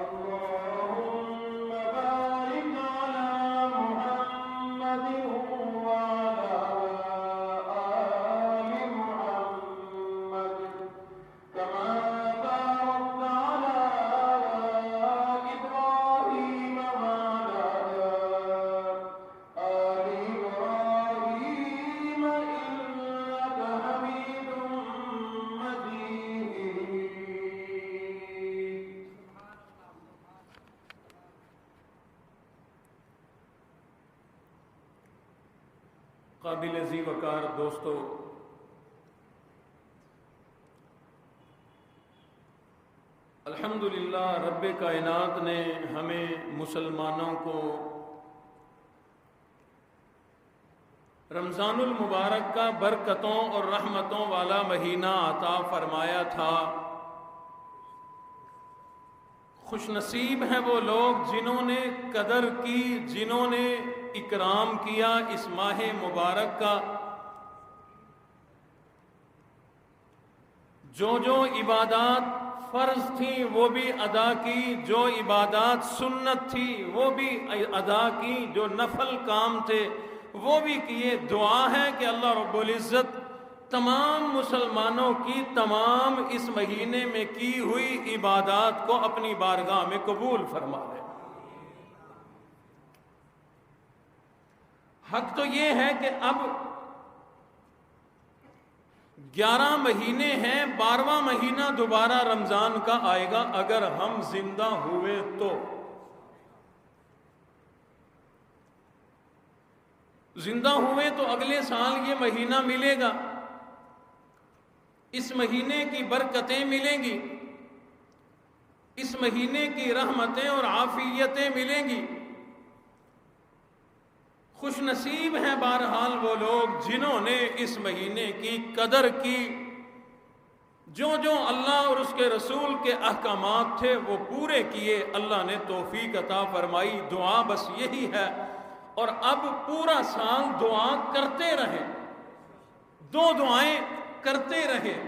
اللهم بارك على محمد وعلى آل محمد كما باركت على إبراهيم وعلى آل إبراهيم إنك حميد مجيد. قابل ذی وقار دوستو، الحمدللہ رب کائنات نے ہمیں مسلمانوں کو رمضان المبارک کا برکتوں اور رحمتوں والا مہینہ عطا فرمایا تھا۔ خوش نصیب ہیں وہ لوگ جنہوں نے قدر کی، جنہوں نے اکرام کیا اس ماہ مبارک کا، جو عبادات فرض تھیں وہ بھی ادا کی، جو عبادات سنت تھی وہ بھی ادا کی، جو نفل کام تھے وہ بھی کیے۔ دعا ہے کہ اللہ رب العزت تمام مسلمانوں کی تمام اس مہینے میں کی ہوئی عبادات کو اپنی بارگاہ میں قبول فرما لے۔ حق تو یہ ہے کہ اب 11 مہینے ہیں، 12واں مہینہ دوبارہ رمضان کا آئے گا اگر ہم زندہ ہوئے تو۔ زندہ ہوئے تو اگلے سال یہ مہینہ ملے گا، اس مہینے کی برکتیں ملیں گی، اس مہینے کی رحمتیں اور عافیتیں ملیں گی۔ خوش نصیب ہیں بہرحال وہ لوگ جنہوں نے اس مہینے کی قدر کی، جو اللہ اور اس کے رسول کے احکامات تھے وہ پورے کیے، اللہ نے توفیق عطا فرمائی۔ دعا بس یہی ہے، اور اب پورا سال دعا کرتے رہیں، 2 دعائیں کرتے رہیں۔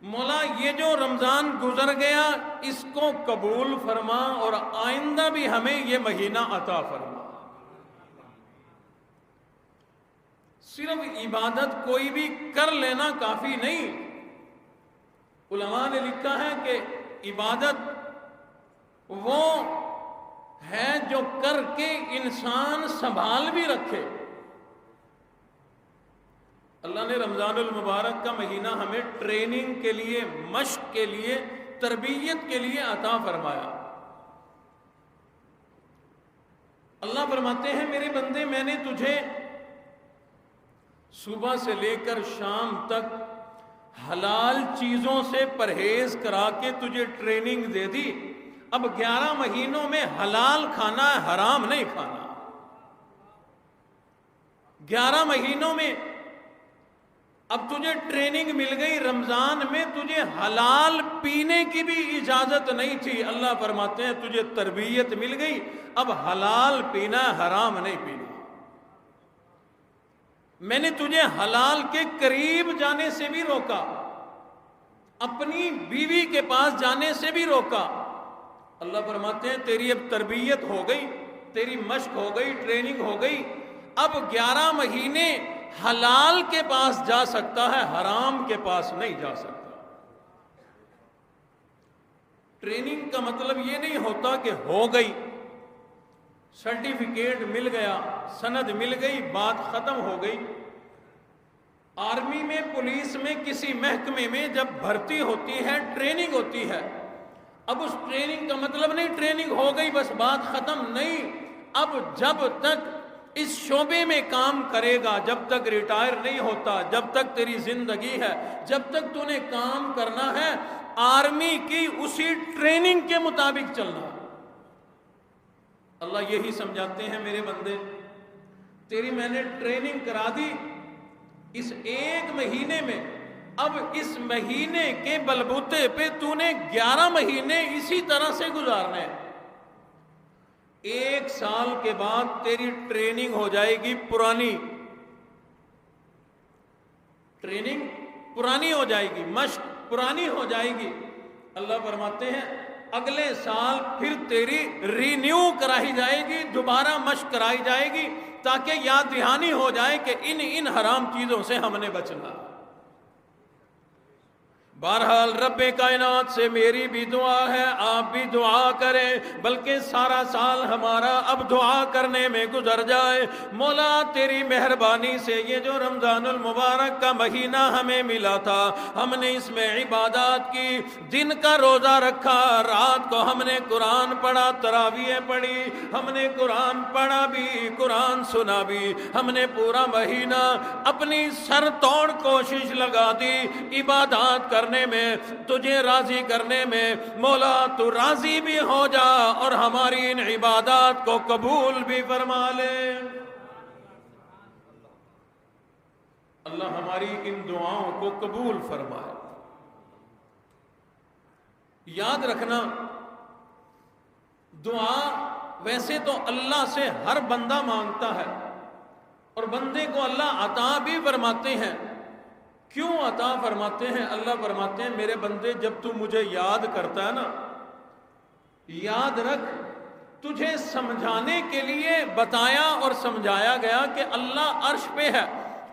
مولا یہ جو رمضان گزر گیا اس کو قبول فرما، اور آئندہ بھی ہمیں یہ مہینہ عطا فرما۔ صرف عبادت کوئی بھی کر لینا کافی نہیں۔ علماء نے لکھا ہے کہ عبادت وہ ہے جو کر کے انسان سنبھال بھی رکھے۔ اللہ نے رمضان المبارک کا مہینہ ہمیں ٹریننگ کے لیے، مشق کے لیے، تربیت کے لیے عطا فرمایا۔ اللہ فرماتے ہیں میرے بندے میں نے تجھے صبح سے لے کر شام تک حلال چیزوں سے پرہیز کرا کے تجھے ٹریننگ دے دی، اب 11 مہینوں میں حلال کھانا ہے، حرام نہیں کھانا۔ 11 مہینوں میں اب تجھے ٹریننگ مل گئی، رمضان میں تجھے حلال پینے کی بھی اجازت نہیں تھی، اللہ فرماتے ہیں تجھے تربیت مل گئی، اب حلال پینا ہے، حرام نہیں پینا۔ میں نے تجھے حلال کے قریب جانے سے بھی روکا، اپنی بیوی کے پاس جانے سے بھی روکا۔ اللہ فرماتے ہیں تیری اب تربیت ہو گئی، تیری مشق ہو گئی، ٹریننگ ہو گئی، اب 11 مہینے حلال کے پاس جا سکتا ہے، حرام کے پاس نہیں جا سکتا۔ ٹریننگ کا مطلب یہ نہیں ہوتا کہ ہو گئی، سرٹیفکیٹ مل گیا، سند مل گئی، بات ختم ہو گئی۔ آرمی میں، پولیس میں، کسی محکمے میں جب بھرتی ہوتی ہے، ٹریننگ ہوتی ہے، اب اس ٹریننگ کا مطلب نہیں ٹریننگ ہو گئی بس بات ختم، نہیں۔ اب جب تک اس شعبے میں کام کرے گا، جب تک ریٹائر نہیں ہوتا، جب تک تیری زندگی ہے، جب تک تو نے کام کرنا ہے، آرمی کی اسی ٹریننگ کے مطابق چلنا۔ اللہ یہی سمجھاتے ہیں میرے بندے، تیری میں نے ٹریننگ کرا دی اس 1 مہینے میں، اب اس مہینے کے بلبوتے پہ تو نے 11 مہینے اسی طرح سے گزارنے ہیں۔ 1 سال کے بعد تیری ٹریننگ ہو جائے گی پرانی، ٹریننگ پرانی ہو جائے گی، مشق پرانی ہو جائے گی۔ اللہ فرماتے ہیں اگلے سال پھر تیری رینیو کرائی جائے گی، دوبارہ مشق کرائی جائے گی، تاکہ یاد دہانی ہو جائے کہ ان حرام چیزوں سے ہم نے بچنا۔ بہرحال رب کائنات سے میری بھی دعا ہے، آپ بھی دعا کریں، بلکہ سارا سال ہمارا اب دعا کرنے میں گزر جائے۔ مولا تیری مہربانی سے یہ جو رمضان المبارک کا مہینہ ہمیں ملا تھا، ہم نے اس میں عبادات کی، دن کا روزہ رکھا، رات کو ہم نے قرآن پڑھا، تراویح پڑھی، ہم نے قرآن پڑھا بھی، قرآن سنا بھی، ہم نے پورا مہینہ اپنی سر توڑ کوشش لگا دی عبادات کرنے میں، تجھے راضی کرنے میں۔ مولا تو راضی بھی ہو جا اور ہماری ان عبادات کو قبول بھی فرما لے۔ اللہ ہماری ان دعاؤں کو قبول فرمائے۔ یاد رکھنا، دعا ویسے تو اللہ سے ہر بندہ مانگتا ہے، اور بندے کو اللہ عطا بھی فرماتے ہیں۔ کیوں عطا فرماتے ہیں؟ اللہ فرماتے ہیں میرے بندے جب تو مجھے یاد کرتا ہے نا، یاد رکھ، تجھے سمجھانے کے لیے بتایا اور سمجھایا گیا کہ اللہ عرش پہ ہے،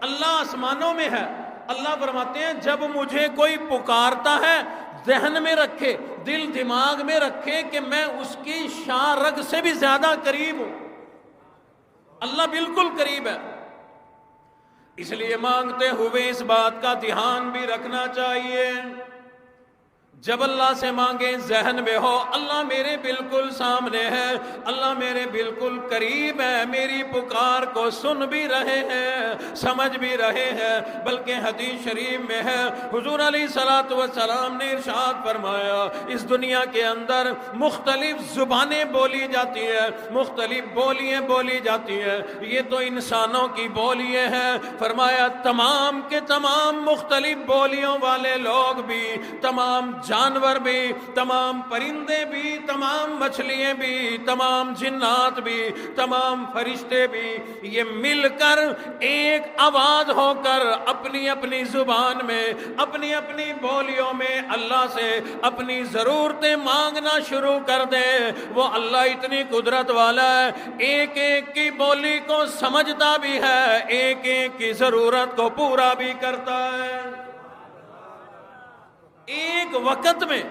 اللہ آسمانوں میں ہے۔ اللہ فرماتے ہیں جب مجھے کوئی پکارتا ہے، ذہن میں رکھے، دل دماغ میں رکھے کہ میں اس کی شاہ رگ سے بھی زیادہ قریب ہوں۔ اللہ بالکل قریب ہے، اس لیے مانگتے ہوئے اس بات کا دھیان بھی رکھنا چاہیے، جب اللہ سے مانگیں ذہن میں ہو اللہ میرے بالکل سامنے ہے، اللہ میرے بالکل قریب ہے، میری پکار کو سن بھی رہے ہیں، سمجھ بھی رہے ہیں۔ بلکہ حدیث شریف میں ہے، حضور علیہ الصلوۃ والسلام نے ارشاد فرمایا اس دنیا کے اندر مختلف زبانیں بولی جاتی ہیں، مختلف بولیاں بولی جاتی ہیں، یہ تو انسانوں کی بولیاں ہیں۔ فرمایا تمام کے تمام مختلف بولیوں والے لوگ بھی، تمام جانور بھی، تمام پرندے بھی، تمام مچھلیاں بھی، تمام جنات بھی، تمام فرشتے بھی، یہ مل کر ایک آواز ہو کر اپنی اپنی زبان میں، اپنی اپنی بولیوں میں اللہ سے اپنی ضرورتیں مانگنا شروع کر دے۔ وہ اللہ اتنی قدرت والا ہے، ایک ایک کی بولی کو سمجھتا بھی ہے، ایک ایک کی ضرورت کو پورا بھی کرتا ہے۔ ایک وقت میں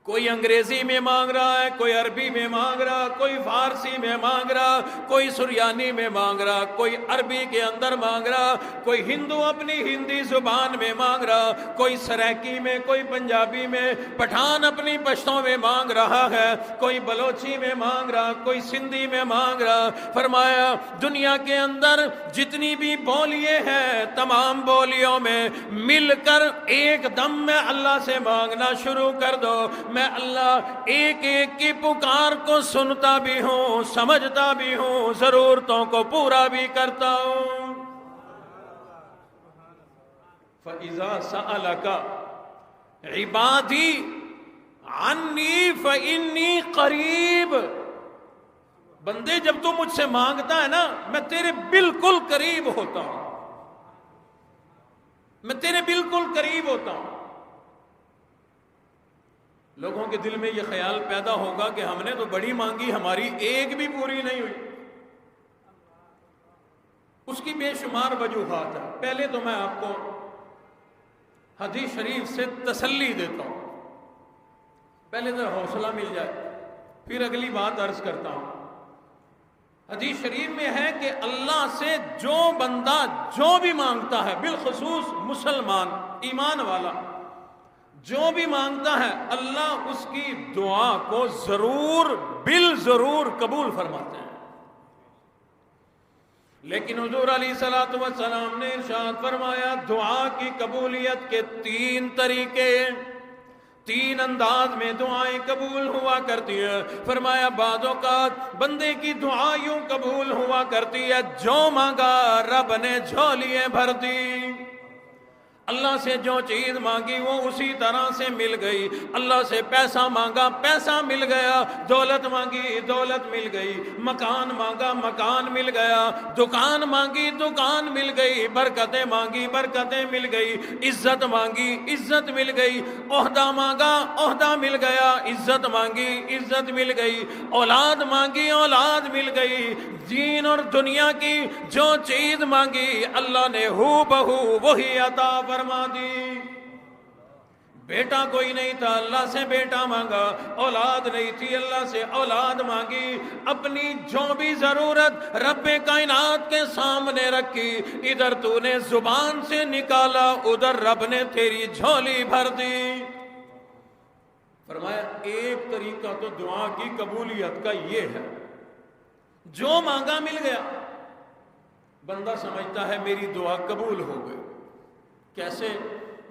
کوئی انگریزی میں مانگ رہا ہے، کوئی عربی میں مانگ رہا، کوئی فارسی میں مانگ رہا، کوئی سریانی میں مانگ رہا، کوئی عربی کے اندر مانگ رہا، کوئی ہندو اپنی ہندی زبان میں مانگ رہا، کوئی سرائکی میں، کوئی پنجابی میں، پٹھان اپنی پشتوں میں مانگ رہا ہے، کوئی بلوچی میں مانگ رہا، کوئی سندھی میں مانگ رہا۔ فرمایا دنیا کے اندر جتنی بھی بولیاں ہیں، تمام بولیوں میں مل کر ایک دم میں اللہ سے مانگنا شروع کر دو، میں اللہ ایک ایک کی پکار کو سنتا بھی ہوں، سمجھتا بھی ہوں، ضرورتوں کو پورا بھی کرتا ہوں۔ فَإِذَا سَأَلَكَ عِبَادِي عَنِّي فَإِنِّي قَرِيب، بندے جب تو مجھ سے مانگتا ہے نا، میں تیرے بالکل قریب ہوتا ہوں، میں تیرے بالکل قریب ہوتا ہوں۔ لوگوں کے دل میں یہ خیال پیدا ہوگا کہ ہم نے تو بڑی مانگی، ہماری ایک بھی پوری نہیں ہوئی۔ اس کی بے شمار وجوہات ہیں۔ پہلے تو میں آپ کو حدیث شریف سے تسلی دیتا ہوں، پہلے ذرا حوصلہ مل جائے، پھر اگلی بات عرض کرتا ہوں۔ حدیث شریف میں ہے کہ اللہ سے جو بندہ جو بھی مانگتا ہے، بالخصوص مسلمان ایمان والا جو بھی مانگتا ہے، اللہ اس کی دعا کو ضرور بالضرور قبول فرماتے ہیں۔ لیکن حضور علیہ الصلوۃ والسلام نے ارشاد فرمایا دعا کی قبولیت کے 3 طریقے، 3 انداز میں دعائیں قبول ہوا کرتی ہیں۔ فرمایا بعض اوقات بندے کی دعا یوں قبول ہوا کرتی ہے، جو مانگا رب نے جھولیاں بھر دی۔ اللہ سے جو چیز مانگی وہ اسی طرح سے مل گئی. اللہ سے پیسہ مانگا پیسہ مل گیا, دولت مانگی دولت مل گئی, مکان مانگا مکان مل گیا, دکان مانگی دکان مل گئی, برکتیں مانگی برکتیں مل گئی, عزت مانگی عزت مل گئی, عہدہ مانگا عہدہ مل گیا, عزت مانگی عزت مل گئی, اولاد مانگی اولاد مل گئی. دین اور دنیا کی جو چیز مانگی اللہ نے ہو بہو وہی عطا فرما دی. بیٹا کوئی نہیں تھا, اللہ سے بیٹا مانگا, اولاد نہیں تھی, اللہ سے اولاد مانگی, اپنی جو بھی ضرورت رب کائنات کے سامنے رکھی, ادھر تو نے زبان سے نکالا ادھر رب نے تیری جھولی بھر دی. فرمایا ایک طریقہ تو دعا کی قبولیت کا یہ ہے, جو مانگا مل گیا. بندہ سمجھتا ہے میری دعا قبول ہو گئی. کیسے؟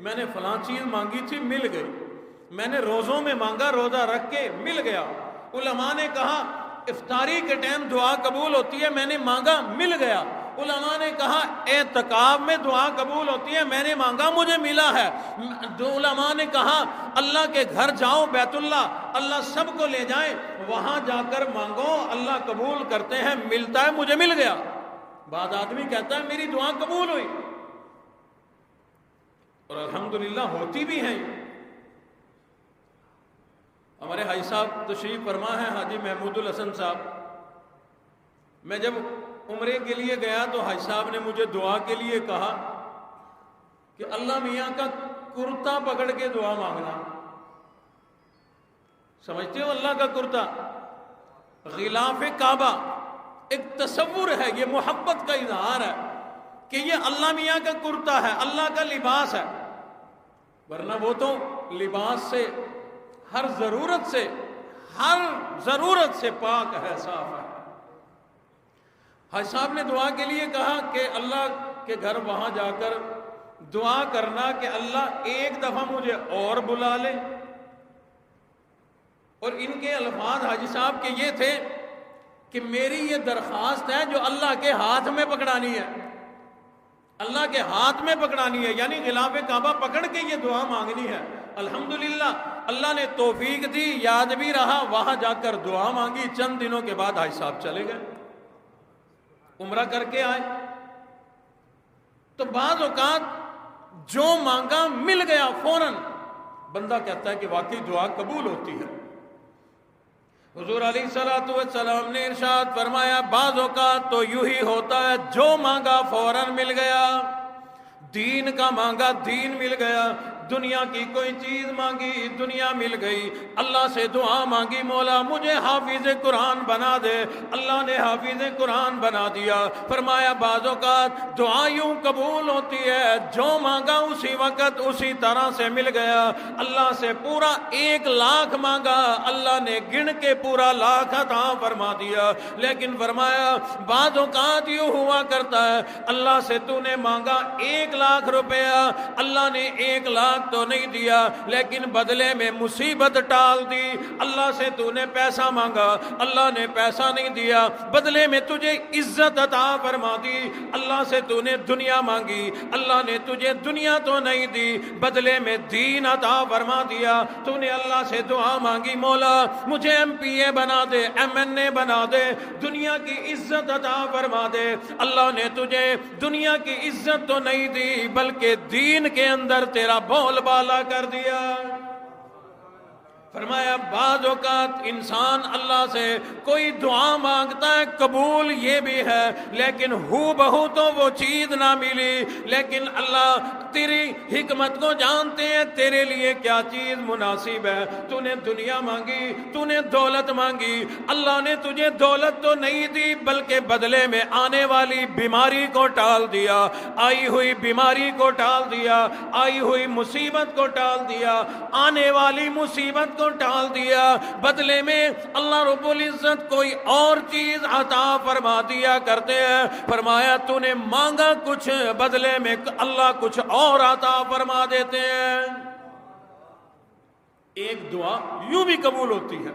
میں نے فلاں چیز مانگی تھی مل گئی, میں نے روزوں میں مانگا روزہ رکھ کے مل گیا. علماء نے کہا افطاری کے ٹائم دعا قبول ہوتی ہے, میں نے مانگا مل گیا. علماء نے کہا اعتکاف میں دعا قبول ہوتی ہے, میں نے مانگا مجھے ملا ہے. علماء نے کہا اللہ کے گھر جاؤ بیت اللہ, اللہ سب کو لے جائیں, وہاں جا کر مانگو اللہ قبول کرتے ہیں, ملتا ہے مجھے مل گیا. بعض آدمی کہتا ہے میری دعا قبول ہوئی, اور الحمدللہ ہوتی بھی ہیں. ہمارے حاجی صاحب تشریف فرما ہے, حاجی محمود الحسن صاحب. میں جب عمرے کے لیے گیا تو حاجی صاحب نے مجھے دعا کے لیے کہا کہ اللہ میاں کا کرتا پکڑ کے دعا مانگنا. سمجھتے ہو اللہ کا کرتا غلاف کعبہ ایک تصور ہے, یہ محبت کا اظہار ہے کہ یہ اللہ میاں کا کرتا ہے, اللہ کا لباس ہے. ورنہ وہ تو لباس سے ہر ضرورت سے پاک ہے, صاف ہے. حاج صاحب نے دعا کے لیے کہا کہ اللہ کے گھر وہاں جا کر دعا کرنا کہ اللہ ایک دفعہ مجھے اور بلا لے. اور ان کے الفاظ حاجی صاحب کے یہ تھے کہ میری یہ درخواست ہے جو اللہ کے ہاتھ میں پکڑانی ہے, اللہ کے ہاتھ میں پکڑانی ہے, یعنی غلاف کعبہ پکڑ کے یہ دعا مانگنی ہے. الحمدللہ اللہ نے توفیق دی, یاد بھی رہا, وہاں جا کر دعا مانگی. چند دنوں کے بعد حاج صاحب چلے گئے, عمرہ کر کے آئے. تو بعض اوقات جو مانگا مل گیا فوراً, بندہ کہتا ہے کہ واقعی دعا قبول ہوتی ہے. حضور علیہ الصلوۃ والسلام نے ارشاد فرمایا بعض اوقات تو یوں ہی ہوتا ہے جو مانگا فوراً مل گیا. دین کا مانگا دین مل گیا, دنیا کی کوئی چیز مانگی دنیا مل گئی. اللہ سے دعا مانگی مولا مجھے حافظ قرآن بنا دے, اللہ نے حافظ قرآن بنا دیا. فرمایا بعض اوقات دعا یوں قبول ہوتی ہے جو مانگا اسی وقت اسی طرح سے مل گیا. اللہ سے پورا 1,00,000 مانگا, اللہ نے گن کے پورا 1,00,000 عطا فرما دیا. لیکن فرمایا بعض اوقات یوں ہوا کرتا ہے اللہ سے تو نے مانگا 1,00,000 روپیہ, اللہ نے 1,00,000 تو نہیں دیا لیکن بدلے میں مصیبت ٹال دی. اللہ سے تو نے پیسہ مانگا, اللہ نے پیسہ نہیں دیا, بدلے میں تجھے عزت عطا فرما دی. اللہ سے تو نے دنیا مانگی, اللہ نے تجھے دنیا تو نہیں دی, بدلے میں دین عطا فرما دیا. تو نے اللہ سے دعا مانگی مولا مجھے MPA بنا دے, MNA بنا دے, دنیا کی عزت عطا فرما دے. اللہ نے تجھے دنیا کی عزت تو نہیں دی بلکہ دین کے اندر تیرا بول بالا کر دیا. فرمایا بعض اوقات انسان اللہ سے کوئی دعا مانگتا ہے قبول یہ بھی ہے لیکن ہو بہو تو وہ چیز نہ ملی. لیکن اللہ تیری حکمت کو جانتے ہیں, تیرے لیے کیا چیز مناسب ہے. تو نے دنیا مانگی, تو نے دولت مانگی, اللہ نے تجھے دولت تو نہیں دی بلکہ بدلے میں آنے والی بیماری کو ٹال دیا, آئی ہوئی بیماری کو ٹال دیا, آئی ہوئی مصیبت کو ٹال دیا, آنے والی مصیبت کو ٹال دیا. بدلے میں اللہ رب العزت کوئی اور چیز عطا فرما دیا کرتے ہیں. فرمایا تو نے مانگا کچھ بدلے میں اللہ کچھ اور عطا فرما دیتے ہیں. ایک دعا یوں بھی قبول ہوتی ہے,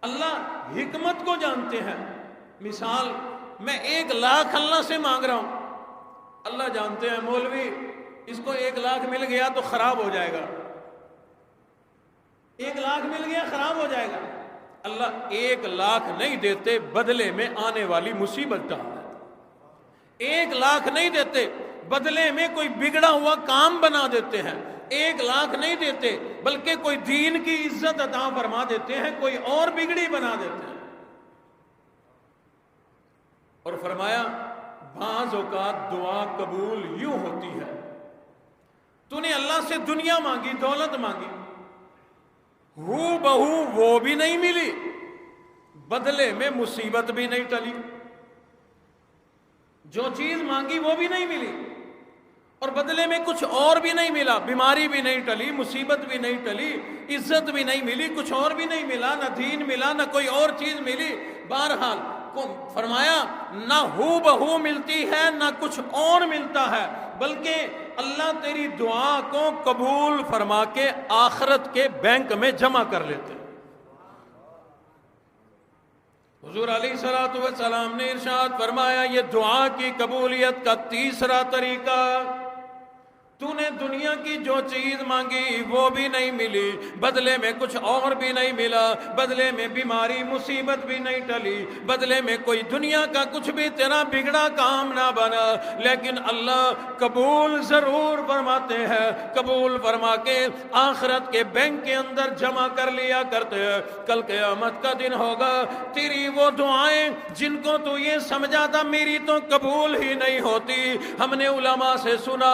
اللہ حکمت کو جانتے ہیں. مثال میں 1,00,000 اللہ سے مانگ رہا ہوں, اللہ جانتے ہیں مولوی اس کو 1 لاکھ مل گیا تو خراب ہو جائے گا، 1 لاکھ مل گیا خراب ہو جائے گا۔ اللہ 1 لاکھ نہیں دیتے، بدلے میں آنے والی مصیبت ڈال دیتے۔ 1 لاکھ نہیں دیتے، بدلے میں کوئی بگڑا ہوا کام بنا دیتے ہیں۔ 1 لاکھ نہیں دیتے بلکہ کوئی دین کی عزت عطا فرما دیتے ہیں، کوئی اور بگڑی بنا دیتے ہیں۔ اور فرمایا بعض اوقات دعا قبول یوں ہوتی ہے، تو نے اللہ سے دنیا مانگی، دولت مانگی، ہو بہو وہ بھی نہیں ملی، بدلے میں مصیبت بھی نہیں ٹلی، جو چیز مانگی وہ بھی نہیں ملی، اور بدلے میں کچھ اور بھی نہیں ملا، بیماری بھی نہیں ٹلی، مصیبت بھی نہیں ٹلی، عزت بھی نہیں ملی، کچھ اور بھی نہیں ملا، نہ دین ملا نہ کوئی اور چیز ملی۔ بہرحال فرمایا نہ ہو بہو ملتی ہے نہ کچھ اور ملتا ہے، بلکہ اللہ تیری دعا کو قبول فرما کے آخرت کے بینک میں جمع کر لیتے۔ حضور علیہ الصلوۃ والسلام نے ارشاد فرمایا یہ دعا کی قبولیت کا تیسرا طریقہ، تو نے دنیا کی جو چیز مانگی وہ بھی نہیں ملی، بدلے میں کچھ اور بھی نہیں ملا، بدلے میں بیماری مصیبت بھی نہیں ٹلی، بدلے میں کوئی دنیا کا کچھ بھی تیرا بگڑا کام نہ بنا، لیکن اللہ قبول ضرور فرماتے ہیں، قبول فرما کے آخرت کے بینک کے اندر جمع کر لیا کرتے ہیں۔ کل قیامت کا دن ہوگا، تیری وہ دعائیں جن کو تو یہ سمجھا تھا میری تو قبول ہی نہیں ہوتی، ہم نے علماء سے سنا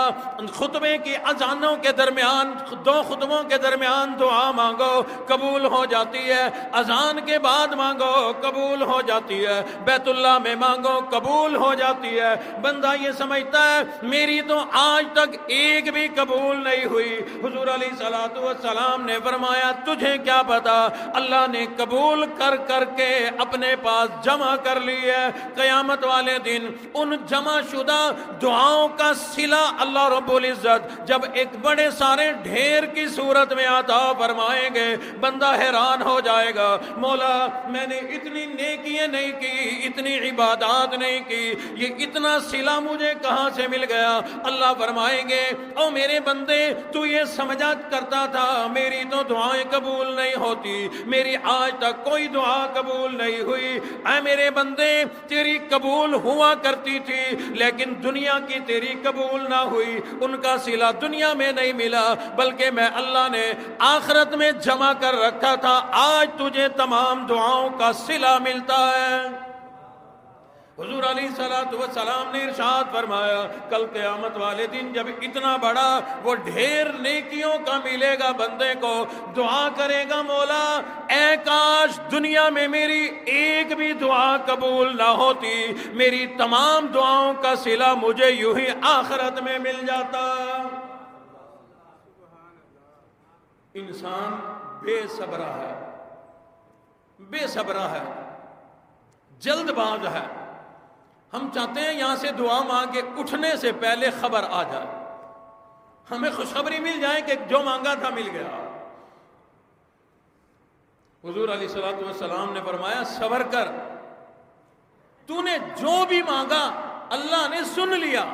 خطبے کی اذانوں کے درمیان، 2 خطبوں کے درمیان دعا مانگو قبول ہو جاتی ہے، اذان کے بعد مانگو قبول ہو جاتی ہے، بیت اللہ میں مانگو قبول ہو جاتی ہے۔ بندہ یہ سمجھتا ہے میری تو آج تک ایک بھی قبول نہیں ہوئی، حضور علیہ الصلوۃ والسلام نے فرمایا تجھے کیا پتا، اللہ نے قبول کر کر کے اپنے پاس جمع کر لی ہے۔ قیامت والے دن ان جمع شدہ دعاؤں کا صلہ اللہ رب العزت جب ایک بڑے سارے ڈھیر کی صورت میں عطا فرمائیں گے، بندہ حیران ہو جائے گا، مولا میں نے اتنی نیکیاں نہیں کی، اتنی عبادات نہیں کی، یہ اتنا صلہ مجھے کہاں سے مل گیا؟ اللہ فرمائیں گے او میرے بندے تو یہ سمجھا کرتا تھا میری تو دعائیں قبول نہیں ہوتی، میری آج تک کوئی دعا قبول نہیں ہوئی، اے میرے بندے تیری قبول ہوا کرتی تھی لیکن دنیا کی تیری قبول نہ ہوئی، ان کا صلہ دنیا میں نہیں ملا بلکہ میں اللہ نے آخرت میں جمع کر رکھا تھا، آج تجھے تمام دعاؤں کا صلہ ملتا ہے۔ حضور علیہ الصلوۃ والسلام نے ارشاد فرمایا کل قیامت والے دن جب اتنا بڑا وہ ڈھیر نیکیوں کا ملے گا، بندے کو دعا کرے گا مولا اے کاش دنیا میں میری ایک بھی دعا قبول نہ ہوتی، میری تمام دعاؤں کا صلہ مجھے یوں ہی آخرت میں مل جاتا۔ انسان بے صبرہ ہے، بے صبرہ ہے، جلد باز ہے، ہم چاہتے ہیں یہاں سے دعا مانگ کے اٹھنے سے پہلے خبر آ جائے، ہمیں خوشخبری مل جائے کہ جو مانگا تھا مل گیا۔ حضور علیہ الصلوۃ والسلام نے فرمایا صبر کر، تو نے جو بھی مانگا اللہ نے سن لیا،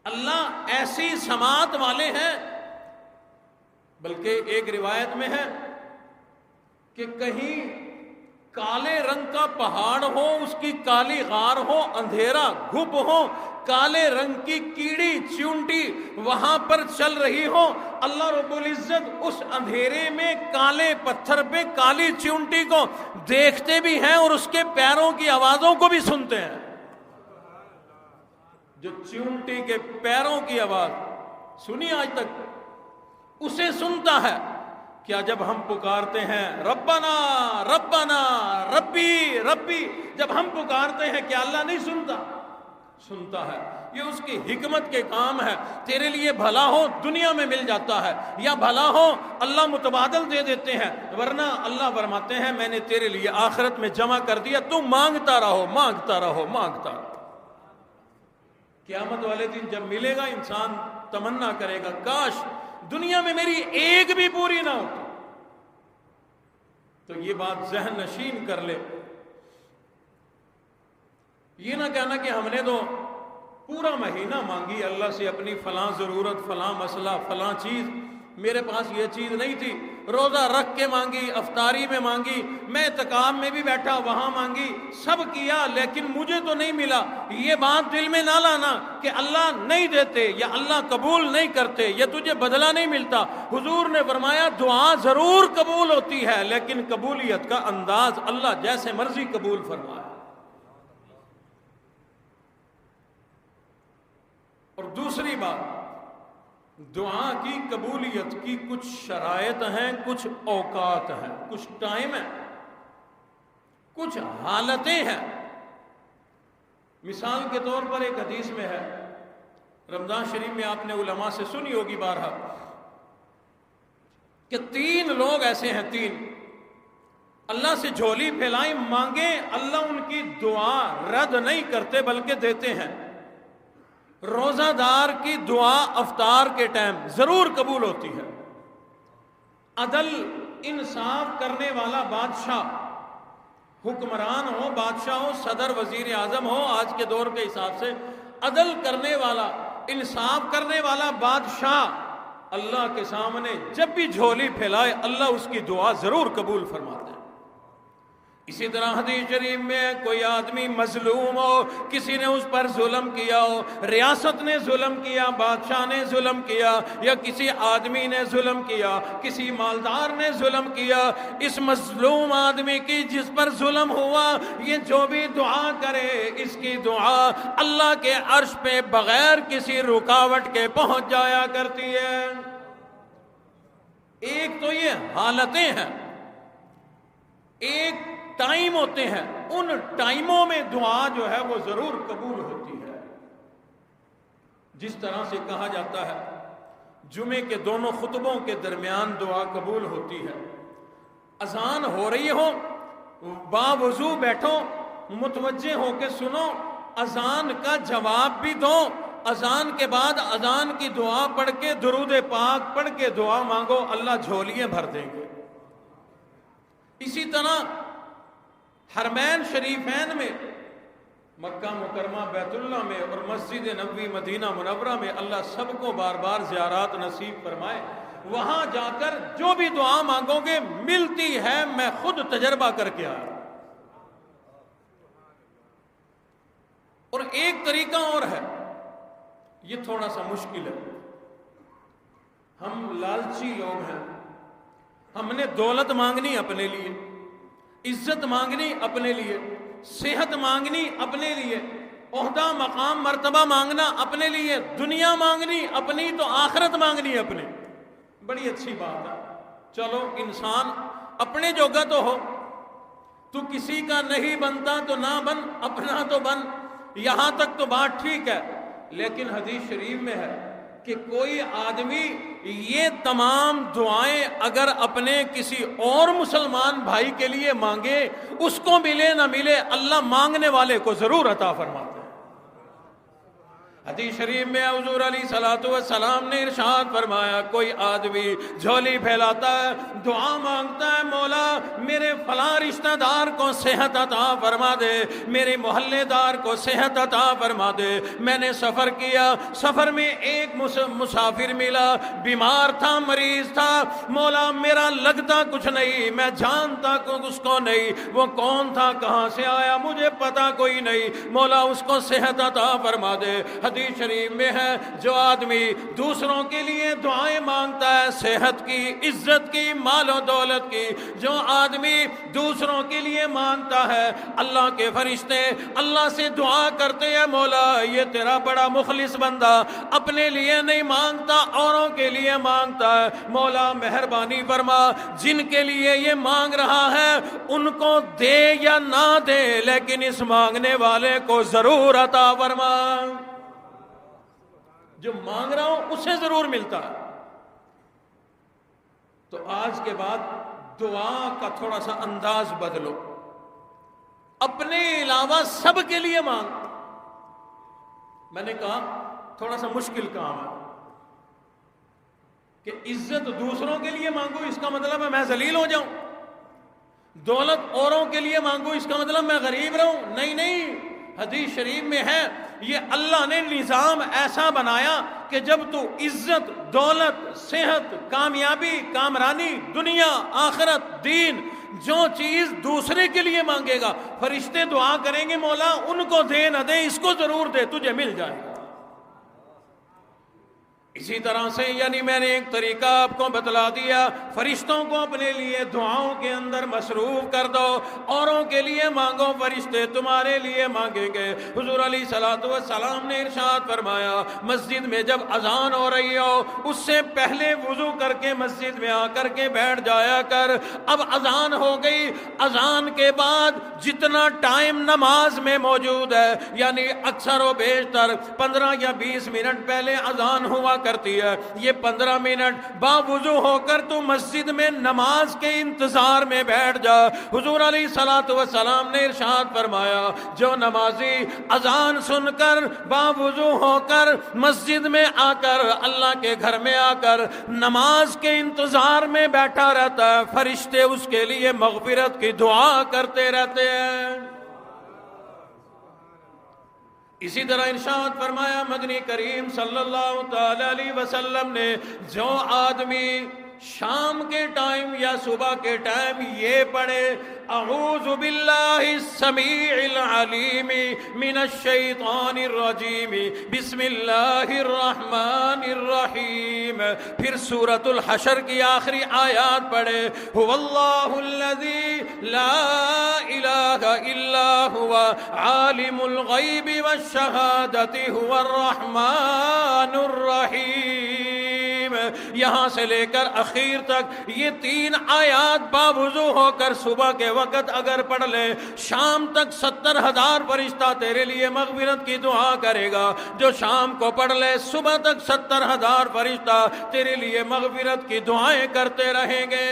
اللہ ایسی سماعت والے ہیں، بلکہ ایک روایت میں ہے کہ کہیں کالے رنگ کا پہاڑ ہو، اس کی کالی غار ہو، اندھیرا گھب ہو، کالے رنگ کی کیڑی چیونٹی وہاں پر چل رہی ہو، اللہ رب العزت اس اندھیرے میں کالے پتھر پہ کالی چیونٹی کو دیکھتے بھی ہیں اور اس کے پیروں کی آوازوں کو بھی سنتے ہیں۔ جو چیونٹی کے پیروں کی آواز سنی آج تک، اسے سنتا ہے۔ کیا جب ہم پکارتے ہیں ربنا ربنا ربی ربی، جب ہم پکارتے ہیں کیا اللہ نہیں سنتا؟ سنتا ہے۔ یہ اس کی حکمت کے کام ہے، تیرے لیے بھلا ہو دنیا میں مل جاتا ہے، یا بھلا ہو اللہ متبادل دے دیتے ہیں، ورنہ اللہ فرماتے ہیں میں نے تیرے لیے آخرت میں جمع کر دیا، تو مانگتا رہو مانگتا رہو مانگتا رہو۔ قیامت والے دن جب ملے گا انسان تمنا کرے گا کاش دنیا میں میری ایک بھی پوری نہ ہوتی۔ تو یہ بات ذہن نشین کر لے، یہ نہ کہنا کہ ہم نے تو پورا مہینہ مانگی اللہ سے اپنی فلاں ضرورت، فلاں مسئلہ، فلاں چیز، میرے پاس یہ چیز نہیں تھی، روزہ رکھ کے مانگی، افطاری میں مانگی، میں اعتکاف میں بھی بیٹھا وہاں مانگی، سب کیا لیکن مجھے تو نہیں ملا۔ یہ بات دل میں نہ لانا کہ اللہ نہیں دیتے یا اللہ قبول نہیں کرتے یا تجھے بدلہ نہیں ملتا۔ حضور نے فرمایا دعا ضرور قبول ہوتی ہے لیکن قبولیت کا انداز اللہ جیسے مرضی قبول فرمائے۔ اور دوسری بات، دعا کی قبولیت کی کچھ شرائط ہیں، کچھ اوقات ہیں، کچھ ٹائم ہیں، کچھ حالتیں ہیں۔ مثال کے طور پر ایک حدیث میں ہے، رمضان شریف میں آپ نے علماء سے سنی ہوگی بارہا، کہ 3 لوگ ایسے ہیں، 3 اللہ سے جھولی پھیلائیں مانگیں، اللہ ان کی دعا رد نہیں کرتے بلکہ دیتے ہیں۔ روزہ دار کی دعا افطار کے ٹائم ضرور قبول ہوتی ہے۔ عدل انصاف کرنے والا بادشاہ، حکمران ہو، بادشاہ ہو، صدر، وزیر اعظم ہو، آج کے دور کے حساب سے عدل کرنے والا، انصاف کرنے والا بادشاہ اللہ کے سامنے جب بھی جھولی پھیلائے اللہ اس کی دعا ضرور قبول فرماتے ہیں۔ اسی طرح حدیث شریف میں کوئی آدمی مظلوم ہو، کسی نے اس پر ظلم کیا ہو، ریاست نے ظلم کیا، بادشاہ نے ظلم کیا، یا کسی آدمی نے ظلم کیا، کسی مالدار نے ظلم کیا، اس مظلوم آدمی کی جس پر ظلم ہوا، یہ جو بھی دعا کرے اس کی دعا اللہ کے عرش پہ بغیر کسی رکاوٹ کے پہنچ جایا کرتی ہے۔ ایک تو یہ حالتیں ہیں، ایک ٹائم ہوتے ہیں، ان ٹائموں میں دعا جو ہے وہ ضرور قبول ہوتی ہے۔ جس طرح سے کہا جاتا ہے جمعے کے دونوں خطبوں کے درمیان دعا قبول ہوتی ہے۔ اذان ہو رہی ہو، باوضو بیٹھو، متوجہ ہو کے سنو، اذان کا جواب بھی دو، اذان کے بعد اذان کی دعا پڑھ کے درود پاک پڑھ کے دعا مانگو، اللہ جھولیاں بھر دیں گے۔ اسی طرح حرمین شریفین میں، مکہ مکرمہ بیت اللہ میں اور مسجد نبوی مدینہ منورہ میں اللہ سب کو بار بار زیارات نصیب فرمائے، وہاں جا کر جو بھی دعا مانگو گے ملتی ہے، میں خود تجربہ کر کے آیا۔ اور ایک طریقہ اور ہے، یہ تھوڑا سا مشکل ہے، ہم لالچی لوگ ہیں، ہم نے دولت مانگنی اپنے لیے، عزت مانگنی اپنے لیے، صحت مانگنی اپنے لیے، عہدہ مقام مرتبہ مانگنا اپنے لیے، دنیا مانگنی اپنی تو آخرت مانگنی اپنی۔ بڑی اچھی بات ہے، چلو انسان اپنے جوگا تو ہو، تو کسی کا نہیں بنتا تو نہ بن، اپنا تو بن، یہاں تک تو بات ٹھیک ہے۔ لیکن حدیث شریف میں ہے کہ کوئی آدمی یہ تمام دعائیں اگر اپنے کسی اور مسلمان بھائی کے لیے مانگے، اس کو ملے نہ ملے اللہ مانگنے والے کو ضرور عطا فرماتا ہے۔ حدیث شریف میں حضور علیہ الصلوۃ والسلام نے ارشاد فرمایا، کوئی آدمی جھولی پھیلاتا ہے، دعا مانگتا ہے، مولا میرے فلاں رشتہ دار کو صحت عطا فرما دے، میرے محلے دار کو صحت عطا فرما دے، میں نے سفر کیا، سفر میں ایک مسافر ملا، بیمار تھا، مریض تھا، مولا میرا لگتا کچھ نہیں، میں جانتا اس کو نہیں، وہ کون تھا، کہاں سے آیا، مجھے پتا کوئی نہیں، مولا اس کو صحت عطا فرما دے۔ حدیث شریف میں ہے جو آدمی دوسروں کے لیے دعائیں مانگتا ہے، صحت کی، عزت کی، مال و دولت کی، جو آدمی دوسروں کے لیے مانگتا ہے، اللہ کے فرشتے اللہ سے دعا کرتے ہیں، مولا یہ تیرا بڑا مخلص بندہ اپنے لیے نہیں مانگتا، اوروں کے لیے مانگتا ہے، مولا مہربانی فرما، جن کے لیے یہ مانگ رہا ہے ان کو دے یا نہ دے لیکن اس مانگنے والے کو ضرور عطا فرما۔ جو مانگ رہا ہوں اسے ضرور ملتا ہے۔ تو آج کے بعد دعا کا تھوڑا سا انداز بدلو، اپنے علاوہ سب کے لیے مانگ۔ میں نے کہا تھوڑا سا مشکل کام ہے کہ عزت دوسروں کے لیے مانگو، اس کا مطلب ہے میں ذلیل ہو جاؤں، دولت اوروں کے لیے مانگو اس کا مطلب میں غریب رہوں، نہیں نہیں، حدیث شریف میں ہے یہ اللہ نے نظام ایسا بنایا کہ جب تو عزت، دولت، صحت، کامیابی، کامرانی، دنیا، آخرت، دین، جو چیز دوسرے کے لیے مانگے گا، فرشتے دعا کریں گے مولا ان کو دے نہ دے اس کو ضرور دے، تجھے مل جائے گا۔ اسی طرح سے یعنی میں نے ایک طریقہ آپ کو بتلا دیا، فرشتوں کو اپنے لیے دعاؤں کے اندر مصروف کر دو، اوروں کے لیے مانگو، فرشتے تمہارے لیے مانگیں گے۔ حضور علیہ الصلوۃ والسلام نے ارشاد فرمایا مسجد میں جب اذان ہو رہی ہو اس سے پہلے وضو کر کے مسجد میں آ کر کے بیٹھ جایا کر۔ اب اذان ہو گئی، اذان کے بعد جتنا ٹائم نماز میں موجود ہے یعنی اکثر و بیشتر 15 یا 20 منٹ پہلے اذان ہوا کرتی ہے، یہ 15 منٹ باوضو ہو کر تو مسجد میں نماز کے انتظار میں بیٹھ جا۔ حضور علیہ الصلوۃ والسلام نے ارشاد فرمایا جو نمازی اذان سن کر باوضو ہو کر مسجد میں آ کر اللہ کے گھر میں آ کر نماز کے انتظار میں بیٹھا رہتا ہے، فرشتے اس کے لیے مغفرت کی دعا کرتے رہتے ہیں۔ اسی طرح ارشاد فرمایا مدنی کریم صلی اللہ تعالی علیہ وسلم نے جو آدمی شام کے ٹائم یا صبح کے ٹائم یہ پڑھے اعوذ باللہ السمیع العلیم من الشیطان الرجیم بسم اللہ الرحمن الرحیم، پھر سورۃ الحشر کی آخری آیات پڑھے هو اللہ الذی لا الہ الا هو عالم الغیب والشہادۃ هو الرحمن الرحیم، یہاں سے لے کر اخیر تک یہ 3 آیات باوضو ہو کر صبح کے وقت اگر پڑھ لے شام تک 70,000 فرشتہ تیرے لیے مغفرت کی دعا کرے گا۔ جو شام کو پڑھ لے صبح تک 70,000 فرشتہ تیرے لیے مغفرت کی دعائیں کرتے رہیں گے۔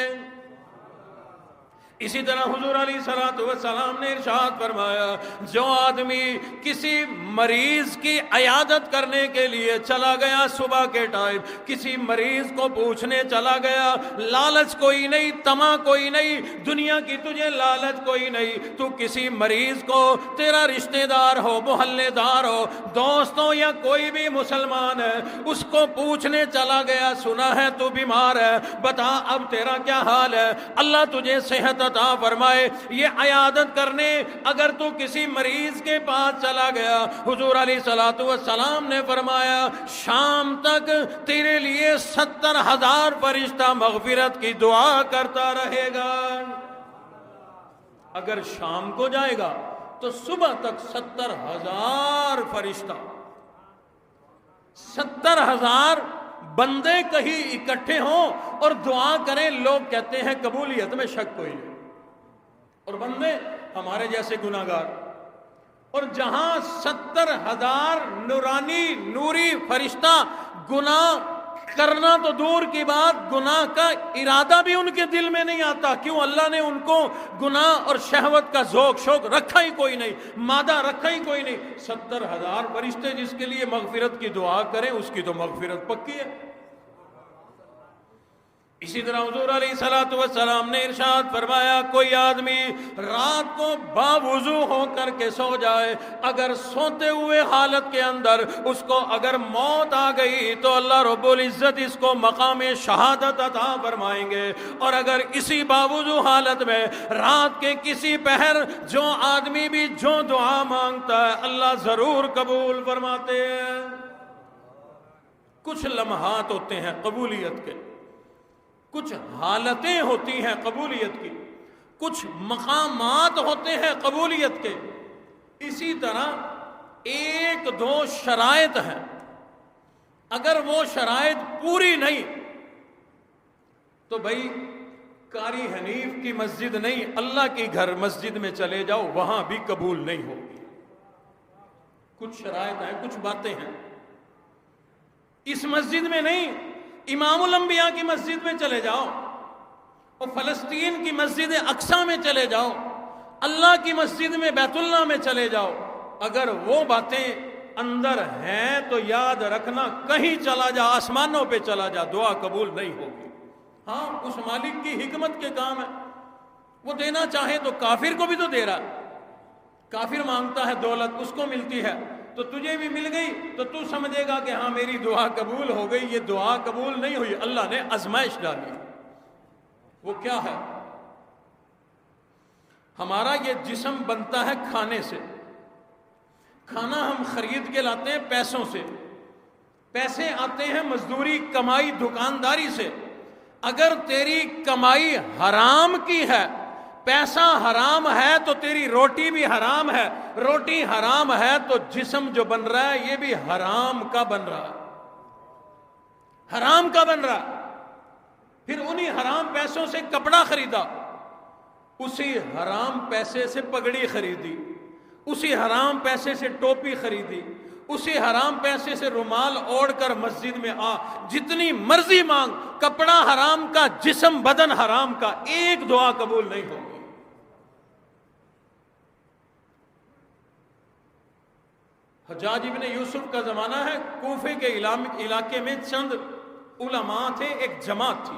اسی طرح حضور علیہ الصلوۃ والسلام نے ارشاد فرمایا جو آدمی کسی مریض کی عیادت کرنے کے لیے چلا گیا صبح کے ٹائم، کسی مریض کو پوچھنے چلا گیا، لالچ کوئی نہیں، طمع کوئی نہیں، دنیا کی تجھے لالچ کوئی نہیں، تو کسی مریض کو تیرا رشتہ دار ہو، محلے دار ہو، دوست ہو یا کوئی بھی مسلمان ہے، اس کو پوچھنے چلا گیا سنا ہے تو بیمار ہے، بتا اب تیرا کیا حال ہے، اللہ تجھے صحت عطا فرمائے۔ یہ عیادت کرنے اگر تو کسی مریض کے پاس چلا گیا، حضور علیہ الصلوۃ والسلام نے فرمایا شام تک تیرے لیے 70,000 فرشتہ مغفرت کی دعا کرتا رہے گا۔ اگر شام کو جائے گا تو صبح تک 70,000 فرشتہ، 70,000 بندے کہیں اکٹھے ہوں اور دعا کریں، لوگ کہتے ہیں قبولیت میں شک کوئی نہیں، اور بندے ہمارے جیسے گناہگار، اور جہاں 70,000 نورانی نوری فرشتہ گناہ کرنا تو دور کی بات، گناہ کا ارادہ بھی ان کے دل میں نہیں آتا، کیوں؟ اللہ نے ان کو گناہ اور شہوت کا ذوق شوق رکھا ہی کوئی نہیں، مادہ رکھا ہی کوئی نہیں۔ 70,000 فرشتے جس کے لیے مغفرت کی دعا کریں اس کی تو مغفرت پکی ہے۔ اسی طرح حضور علیہ الصلوۃ والسلام نے ارشاد فرمایا کوئی آدمی رات کو باوضو ہو کر کے سو جائے، اگر سوتے ہوئے حالت کے اندر اس کو اگر موت آ گئی تو اللہ رب العزت اس کو مقام شہادت عطا فرمائیں گے، اور اگر اسی باوضو حالت میں رات کے کسی پہر جو آدمی بھی جو دعا مانگتا ہے اللہ ضرور قبول فرماتے ہیں۔ کچھ لمحات ہوتے ہیں قبولیت کے، کچھ حالتیں ہوتی ہیں قبولیت کی، کچھ مقامات ہوتے ہیں قبولیت کے، اسی طرح 1-2 شرائط ہیں، اگر وہ شرائط پوری نہیں تو بھائی قاری حنیف کی مسجد نہیں، اللہ کی گھر مسجد میں چلے جاؤ، وہاں بھی قبول نہیں ہوگی۔ کچھ شرائط ہیں، کچھ باتیں ہیں، اس مسجد میں نہیں، امام الانبیاء کی مسجد میں چلے جاؤ، اور فلسطین کی مسجد اقصی میں چلے جاؤ، اللہ کی مسجد میں بیت اللہ میں چلے جاؤ، اگر وہ باتیں اندر ہیں تو یاد رکھنا کہیں چلا جا، آسمانوں پہ چلا جا، دعا قبول نہیں ہوگی۔ ہاں اس مالک کی حکمت کے کام ہے، وہ دینا چاہے تو کافر کو بھی تو دے رہا ہے، کافر مانگتا ہے دولت، اس کو ملتی ہے تو تجھے بھی مل گئی تو تو سمجھے گا کہ ہاں میری دعا قبول ہو گئی. یہ دعا قبول نہیں ہوئی، اللہ نے آزمائش ڈالی. وہ کیا ہے؟ ہمارا یہ جسم بنتا ہے کھانے سے. کھانا ہم خرید کے لاتے ہیں پیسوں سے، پیسے آتے ہیں مزدوری کمائی دکانداری سے. اگر تیری کمائی حرام کی ہے، پیسہ حرام ہے تو تیری روٹی بھی حرام ہے. روٹی حرام ہے تو جسم جو بن رہا ہے یہ بھی حرام کا بن رہا ہے، حرام کا بن رہا ہے. پھر انہی حرام پیسوں سے کپڑا خریدا، اسی حرام پیسے سے پگڑی خریدی، اسی حرام پیسے سے ٹوپی خریدی، اسی حرام پیسے سے رومال اوڑھ کر مسجد میں آ. جتنی مرضی مانگ، کپڑا حرام کا، جسم بدن حرام کا، ایک دعا قبول نہیں ہوگی. حجاج ابن یوسف کا زمانہ ہے. کوفے کے علاقے میں چند علماء تھے، ایک جماعت تھی،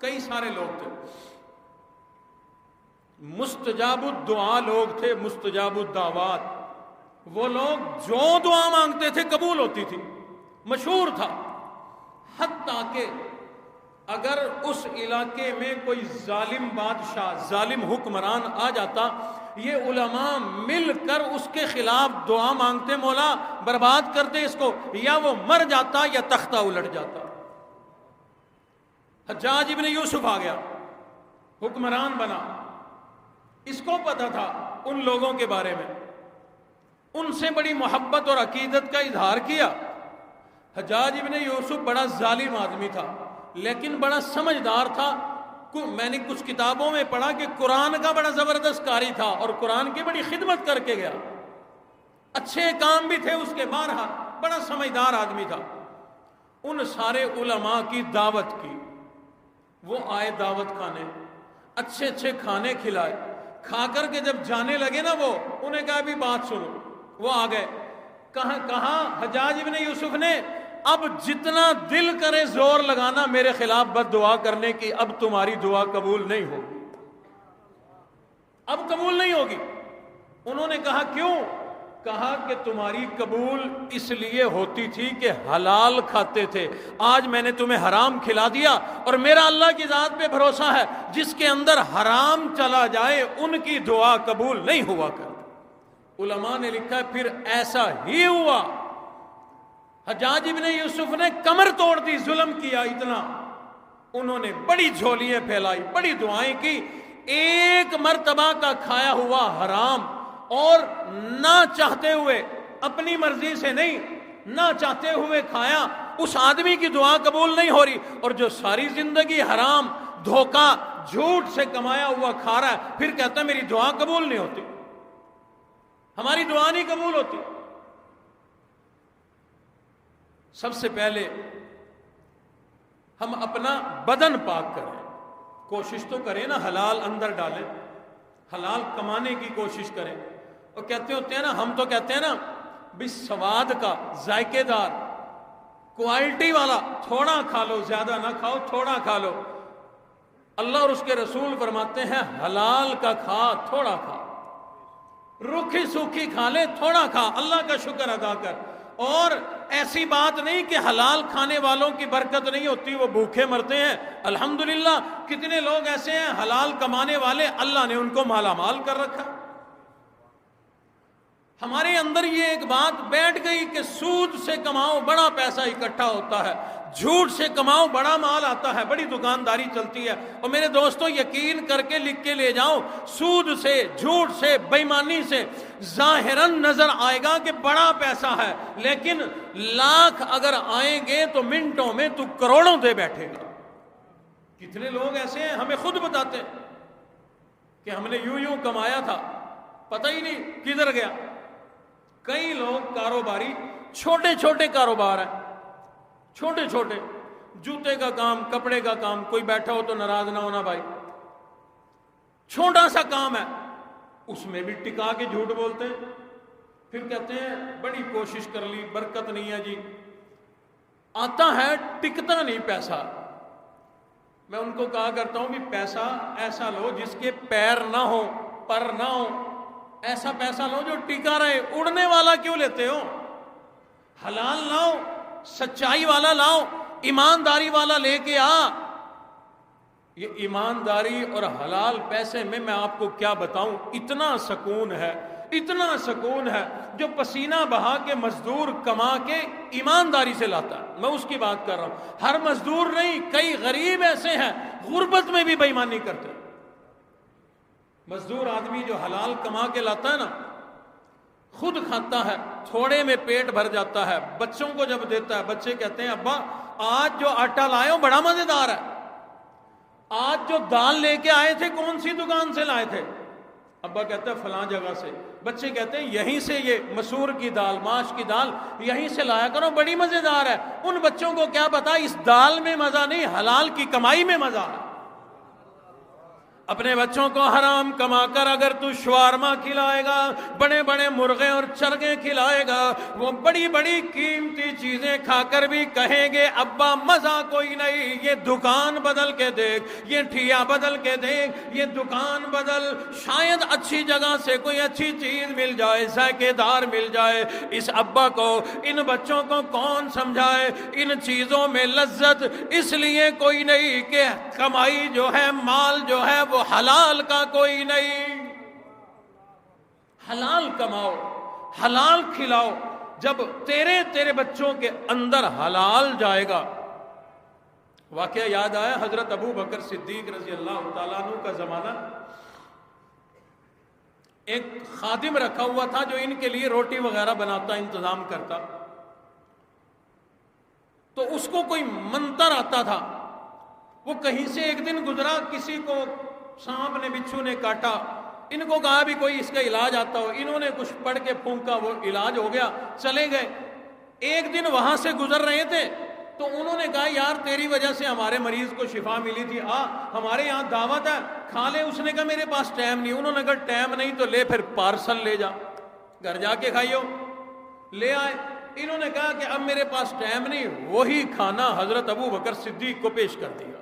کئی سارے لوگ تھے، مستجاب الدعا لوگ تھے، مستجاب الدعوات. وہ لوگ جو دعا مانگتے تھے قبول ہوتی تھی، مشہور تھا. حتیٰ کہ اگر اس علاقے میں کوئی ظالم بادشاہ، ظالم حکمران آ جاتا، یہ علماء مل کر اس کے خلاف دعا مانگتے، مولا برباد کر دے اس کو، یا وہ مر جاتا یا تختہ الٹ جاتا. حجاج ابن یوسف آ گیا، حکمران بنا. اس کو پتا تھا ان لوگوں کے بارے میں، ان سے بڑی محبت اور عقیدت کا اظہار کیا. حجاج ابن یوسف بڑا ظالم آدمی تھا لیکن بڑا سمجھدار تھا. میں نے کچھ کتابوں میں پڑھا کہ قرآن کا بڑا زبردست قاری تھا اور قرآن کی بڑی خدمت کر کے گیا. اچھے کام بھی تھے اس کے، بہرحال بڑا سمجھدار آدمی تھا. ان سارے علماء کی دعوت کی. وہ آئے دعوت کھانے، اچھے اچھے کھانے کھلائے. کھا کر کے جب جانے لگے نا، وہ انہیں کہا بھی بات سنو. وہ آ گئے. کہاں حجاج ابن یوسف نے، اب جتنا دل کرے زور لگانا میرے خلاف بد دعا کرنے کی، اب تمہاری دعا قبول نہیں ہوگی، اب قبول نہیں ہوگی. انہوں نے کہا کیوں؟ کہا کہ تمہاری قبول اس لیے ہوتی تھی کہ حلال کھاتے تھے، آج میں نے تمہیں حرام کھلا دیا، اور میرا اللہ کی ذات پہ بھروسہ ہے جس کے اندر حرام چلا جائے ان کی دعا قبول نہیں ہوا کرتی. علماء نے لکھا ہے پھر ایسا ہی ہوا. حجاج ابن یوسف نے کمر توڑ دی، ظلم کیا اتنا. انہوں نے بڑی جھولیاں پھیلائی، بڑی دعائیں کی. ایک مرتبہ کا کھایا ہوا حرام، اور نہ چاہتے ہوئے، اپنی مرضی سے نہیں، نہ چاہتے ہوئے کھایا، اس آدمی کی دعا قبول نہیں ہو رہی. اور جو ساری زندگی حرام، دھوکہ، جھوٹ سے کمایا ہوا کھا رہا ہے، پھر کہتا ہے میری دعا قبول نہیں ہوتی، ہماری دعا نہیں قبول ہوتی. سب سے پہلے ہم اپنا بدن پاک کریں، کوشش تو کریں نا، حلال اندر ڈالیں، حلال کمانے کی کوشش کریں. اور کہتے ہوتے ہیں نا، ہم تو کہتے ہیں نا بھی سواد کا، ذائقے دار، کوالٹی والا تھوڑا کھا لو، زیادہ نہ کھاؤ، تھوڑا کھا لو. اللہ اور اس کے رسول فرماتے ہیں حلال کا کھا، تھوڑا کھا، روکھی سوکھی کھا لے، تھوڑا کھا، اللہ کا شکر ادا کر. اور ایسی بات نہیں کہ حلال کھانے والوں کی برکت نہیں ہوتی، وہ بھوکے مرتے ہیں. الحمدللہ کتنے لوگ ایسے ہیں حلال کمانے والے، اللہ نے ان کو مالا مال کر رکھا. ہمارے اندر یہ ایک بات بیٹھ گئی کہ سود سے کماؤ بڑا پیسہ اکٹھا ہوتا ہے، جھوٹ سے کماؤ بڑا مال آتا ہے، بڑی دکانداری چلتی ہے. اور میرے دوستو یقین کر کے لکھ کے لے جاؤ، سود سے، جھوٹ سے، بے ایمانی سے ظاہراً نظر آئے گا کہ بڑا پیسہ ہے، لیکن لاکھ اگر آئیں گے تو منٹوں میں تو کروڑوں دے بیٹھے گا. کتنے لوگ ایسے ہیں ہمیں خود بتاتے ہیں کہ ہم نے یوں کمایا تھا، پتہ ہی نہیں کدھر گیا. کئی لوگ کاروباری، چھوٹے چھوٹے کاروبار ہیں، چھوٹے چھوٹے، جوتے کا کام، کپڑے کا کام. کوئی بیٹھا ہو تو ناراض نہ ہونا بھائی، چھوٹا سا کام ہے، اس میں بھی ٹکا کے جھوٹ بولتے ہیں. پھر کہتے ہیں بڑی کوشش کر لی، برکت نہیں ہے جی. آتا ہے، ٹکتا نہیں پیسہ. میں ان کو کہا کرتا ہوں بھی پیسہ ایسا لو جس کے پیر نہ ہو، پر نہ ہو. ایسا پیسہ لو جو ٹکا رہے، اڑنے والا کیوں لیتے ہو؟ حلال لاؤ، سچائی والا لاؤ، ایمانداری والا لے کے آ۔ یہ ایمانداری اور حلال پیسے میں آپ کو کیا بتاؤں، اتنا سکون ہے، اتنا سکون ہے جو پسینہ بہا کے مزدور کما کے ایمانداری سے لاتا ہے۔ میں اس کی بات کر رہا ہوں، ہر مزدور نہیں، کئی غریب ایسے ہیں غربت میں بھی بے ایمانی کرتے۔ مزدور آدمی جو حلال کما کے لاتا ہے نا، خود کھاتا ہے، تھوڑے میں پیٹ بھر جاتا ہے، بچوں کو جب دیتا ہے بچے کہتے ہیں ابا آج جو آٹا لائے ہو بڑا مزیدار ہے، آج جو دال لے کے آئے تھے کون سی دکان سے لائے تھے؟ ابا کہتا ہے فلاں جگہ سے۔ بچے کہتے ہیں یہیں سے یہ مسور کی دال، ماش کی دال یہیں سے لایا کرو، بڑی مزیدار ہے۔ ان بچوں کو کیا پتا اس دال میں مزہ نہیں، حلال کی کمائی میں مزہ ہے۔ اپنے بچوں کو حرام کما کر اگر تو شوارما کھلائے گا، بڑے بڑے مرغے اور چرگے کھلائے گا، وہ بڑی بڑی قیمتی چیزیں کھا کر بھی کہیں گے ابا مزہ کوئی نہیں، یہ دکان بدل کے دیکھ، یہ ٹھیا بدل کے دیکھ، یہ دکان بدل، شاید اچھی جگہ سے کوئی اچھی چیز مل جائے، ذائقے دار مل جائے۔ اس ابا کو، ان بچوں کو کون سمجھائے ان چیزوں میں لذت اس لیے کوئی نہیں کہ کمائی جو ہے، مال جو ہے وہ حلال کا کوئی نہیں۔ حلال کماؤ، حلال کھلاؤ، جب تیرے بچوں کے اندر حلال جائے گا۔ واقعہ یاد آیا حضرت ابو بکر صدیق رضی اللہ تعالیٰ عنہ کا زمانہ، ایک خادم رکھا ہوا تھا جو ان کے لیے روٹی وغیرہ بناتا، انتظام کرتا۔ تو اس کو کوئی منتر آتا تھا، وہ کہیں سے ایک دن گزرا، کسی کو سانپ نے، بچھو نے کاٹا، ان کو کہا بھی کوئی اس کا علاج آتا ہو، انہوں نے کچھ پڑھ کے پھونکا، وہ علاج ہو گیا، چلے گئے۔ ایک دن وہاں سے گزر رہے تھے تو انہوں نے کہا یار تیری وجہ سے ہمارے مریض کو شفا ملی تھی، ہمارے یہاں دعوت ہے، کھا لے۔ اس نے کہا میرے پاس ٹائم نہیں۔ انہوں نے کہا ٹائم نہیں تو لے پھر پارسل لے جا، گھر جا کے کھائیو۔ لے آئے۔ انہوں نے کہا کہ اب میرے پاس ٹائم نہیں، وہی کھانا حضرت ابو بکر صدیق کو پیش کر دیا۔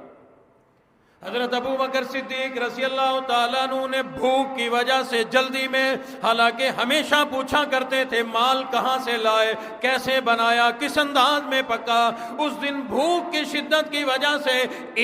حضرت ابو بکر صدیق رضی اللہ تعالیٰ عنہ نے بھوک کی وجہ سے جلدی میں، حالانکہ ہمیشہ پوچھا کرتے تھے مال کہاں سے لائے، کیسے بنایا، کس انداز میں پکا، اس دن بھوک کی شدت کی وجہ سے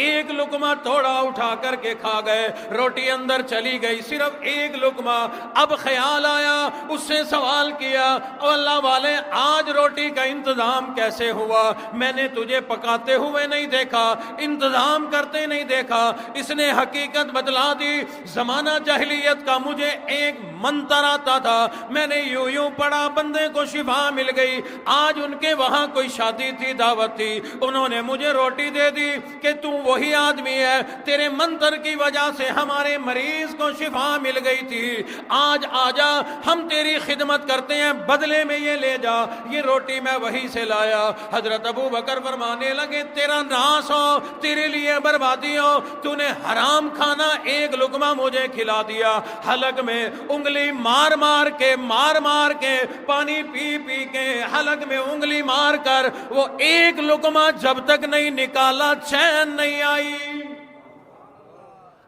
ایک لقمہ تھوڑا اٹھا کر کے کھا گئے، روٹی اندر چلی گئی، صرف ایک لقمہ۔ اب خیال آیا، اس سے سوال کیا او اللہ والے آج روٹی کا انتظام کیسے ہوا؟ میں نے تجھے پکاتے ہوئے نہیں دیکھا، انتظام کرتے نہیں دیکھا۔ اس نے حقیقت بتلا دی، زمانہ جاہلیت کا مجھے ایک منتر آتا تھا، میں نے یوں پڑھا، بندے کو شفا مل گئی۔ آج ان کے وہاں کوئی شادی تھی، دعوت تھی، انہوں نے مجھے روٹی دے دی کہ تو وہی آدمی ہے، تیرے منتر کی وجہ سے ہمارے مریض کو شفا مل گئی تھی، آج آجا ہم تیری خدمت کرتے ہیں، بدلے میں یہ لے جا، یہ روٹی میں وہی سے لایا۔ حضرت ابو بکر فرمانے لگے تیرا ناس ہو، تیرے لیے بربادی ہو، تو نے حرام کھانا ایک لقمہ مجھے کھلا دیا، حلق میں انگلی مار مار کے پانی پی کے حلق میں انگلی مار کر وہ ایک لقمہ جب تک نہیں نکالا چین نہیں آئی۔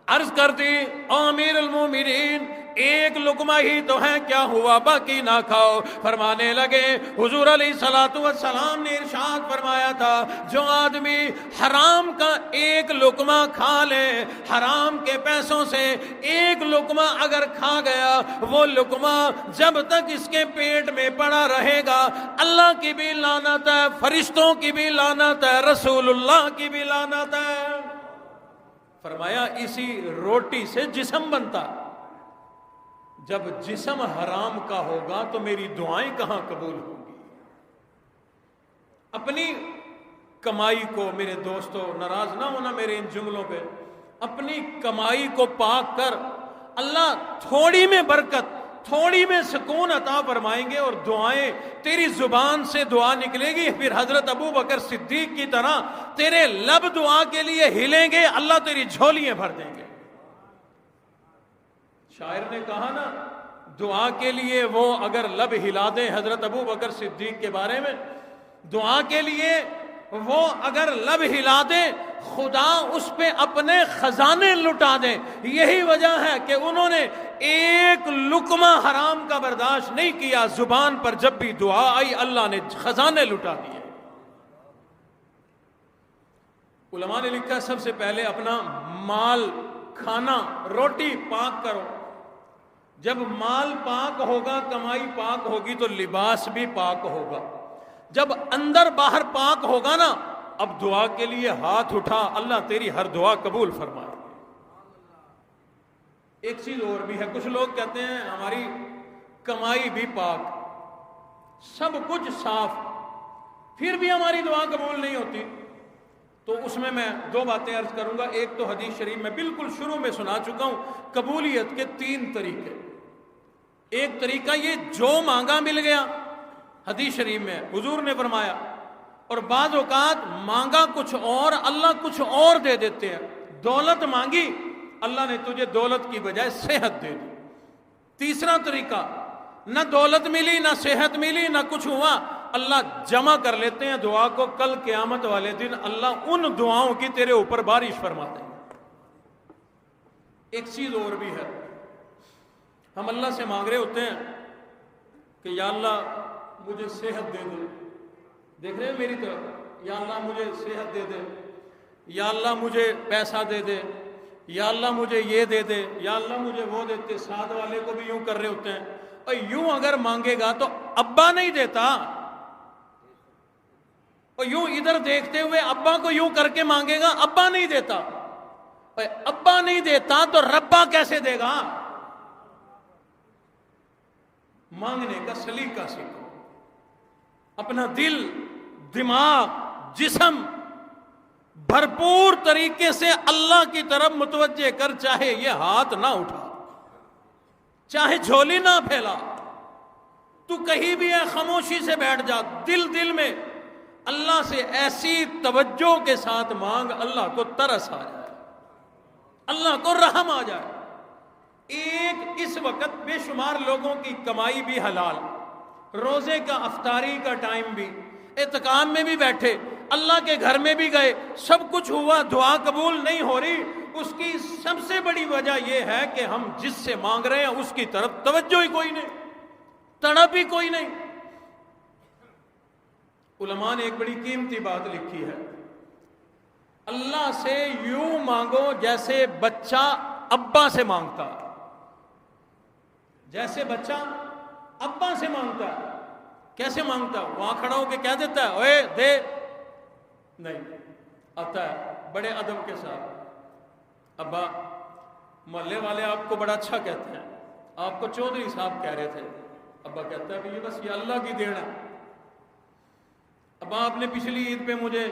عرض کرتی امیر المومنین ایک لقمہ ہی تو ہے، کیا ہوا باقی نہ کھاؤ؟ فرمانے لگے حضور علیہ الصلوۃ والسلام نے ارشاد فرمایا تھا جو آدمی حرام کا ایک لقمہ کھا لے، حرام کے پیسوں سے ایک لقمہ اگر کھا گیا، وہ لقمہ جب تک اس کے پیٹ میں پڑا رہے گا، اللہ کی بھی لعنت ہے، فرشتوں کی بھی لعنت ہے، رسول اللہ کی بھی لعنت ہے۔ فرمایا اسی روٹی سے جسم بنتا، جب جسم حرام کا ہوگا تو میری دعائیں کہاں قبول ہوں گی؟ اپنی کمائی کو، میرے دوستو ناراض نہ ہونا میرے ان جملوں پہ، اپنی کمائی کو پاک کر، اللہ تھوڑی میں برکت، تھوڑی میں سکون عطا فرمائیں گے، اور دعائیں تیری زبان سے دعا نکلے گی، پھر حضرت ابو بکر صدیق کی طرح تیرے لب دعا کے لیے ہلیں گے، اللہ تیری جھولیاں بھر دیں گے۔ شاعر نے کہا نا دعا کے لیے وہ اگر لب ہلا دیں، حضرت ابو بکر صدیق کے بارے میں دعا کے لیے وہ اگر لب ہلا دے خدا اس پہ اپنے خزانے لٹا دے. یہی وجہ ہے کہ انہوں نے ایک لقمہ حرام کا برداشت نہیں کیا. زبان پر جب بھی دعا آئی اللہ نے خزانے لٹا دیے. علماء نے لکھا سب سے پہلے اپنا مال کھانا روٹی پاک کرو. جب مال پاک ہوگا کمائی پاک ہوگی تو لباس بھی پاک ہوگا. جب اندر باہر پاک ہوگا نا اب دعا کے لیے ہاتھ اٹھا اللہ تیری ہر دعا قبول فرمائے. ایک چیز اور بھی ہے, کچھ لوگ کہتے ہیں ہماری کمائی بھی پاک سب کچھ صاف پھر بھی ہماری دعا قبول نہیں ہوتی. تو اس میں دو باتیں عرض کروں گا. ایک تو حدیث شریف میں بالکل شروع میں سنا چکا ہوں, قبولیت کے 3 طریقے. ایک طریقہ یہ جو مانگا مل گیا, حدیث شریف میں حضور نے فرمایا, اور بعض اوقات مانگا کچھ اور اللہ کچھ اور دے دیتے ہیں. دولت مانگی اللہ نے تجھے دولت کی بجائے صحت دے دی. تیسرا طریقہ نہ دولت ملی نہ صحت ملی نہ کچھ ہوا, اللہ جمع کر لیتے ہیں دعا کو, کل قیامت والے دن اللہ ان دعاؤں کی تیرے اوپر بارش فرماتے ہیں. ایک چیز اور بھی ہے, ہم اللہ سے مانگ رہے ہوتے ہیں کہ یا اللہ مجھے صحت دے دے. دیکھ رہے ہیں میری طرف, یا اللہ مجھے صحت دے دے, یا اللہ مجھے پیسہ دے دے, یا اللہ مجھے یہ دے دے, یا اللہ مجھے وہ دیتے. ساتھ والے کو بھی یوں کر رہے ہوتے ہیں. اور یوں اگر مانگے گا تو ابا نہیں دیتا, اور یوں ادھر دیکھتے ہوئے ابا کو یوں کر کے مانگے گا ابا نہیں دیتا. اور ابا نہیں دیتا تو ربا کیسے دے گا؟ مانگنے کا سلیقہ سیکھو. اپنا دل دماغ جسم بھرپور طریقے سے اللہ کی طرف متوجہ کر. چاہے یہ ہاتھ نہ اٹھا, چاہے جھولی نہ پھیلا, تو کہیں بھی ہے خاموشی سے بیٹھ جا. دل میں اللہ سے ایسی توجہ کے ساتھ مانگ اللہ کو ترس آ جائے, اللہ کو رحم آ جائے. ایک اس وقت بے شمار لوگوں کی کمائی بھی حلال, روزے کا افطاری کا ٹائم بھی, اعتکاف میں بھی بیٹھے, اللہ کے گھر میں بھی گئے, سب کچھ ہوا, دعا قبول نہیں ہو رہی. اس کی سب سے بڑی وجہ یہ ہے کہ ہم جس سے مانگ رہے ہیں اس کی طرف توجہ ہی کوئی نہیں, تڑپ ہی کوئی نہیں. علماء نے ایک بڑی قیمتی بات لکھی ہے, اللہ سے یوں مانگو جیسے بچہ ابا سے مانگتا. جیسے بچہ ابا سے مانگتا. کیسے مانگتا؟ وہاں کھڑا ہو کے کہہ دیتا ہے اوے دے, نہیں, آتا ہے بڑے ادب کے ساتھ, ابا محلے والے آپ کو بڑا اچھا کہتے ہیں, آپ کو چودھری صاحب کہہ رہے تھے. ابا کہتا ہے یہ بس یہ اللہ کی دین ہے. ابا آپ نے پچھلی عید پہ مجھے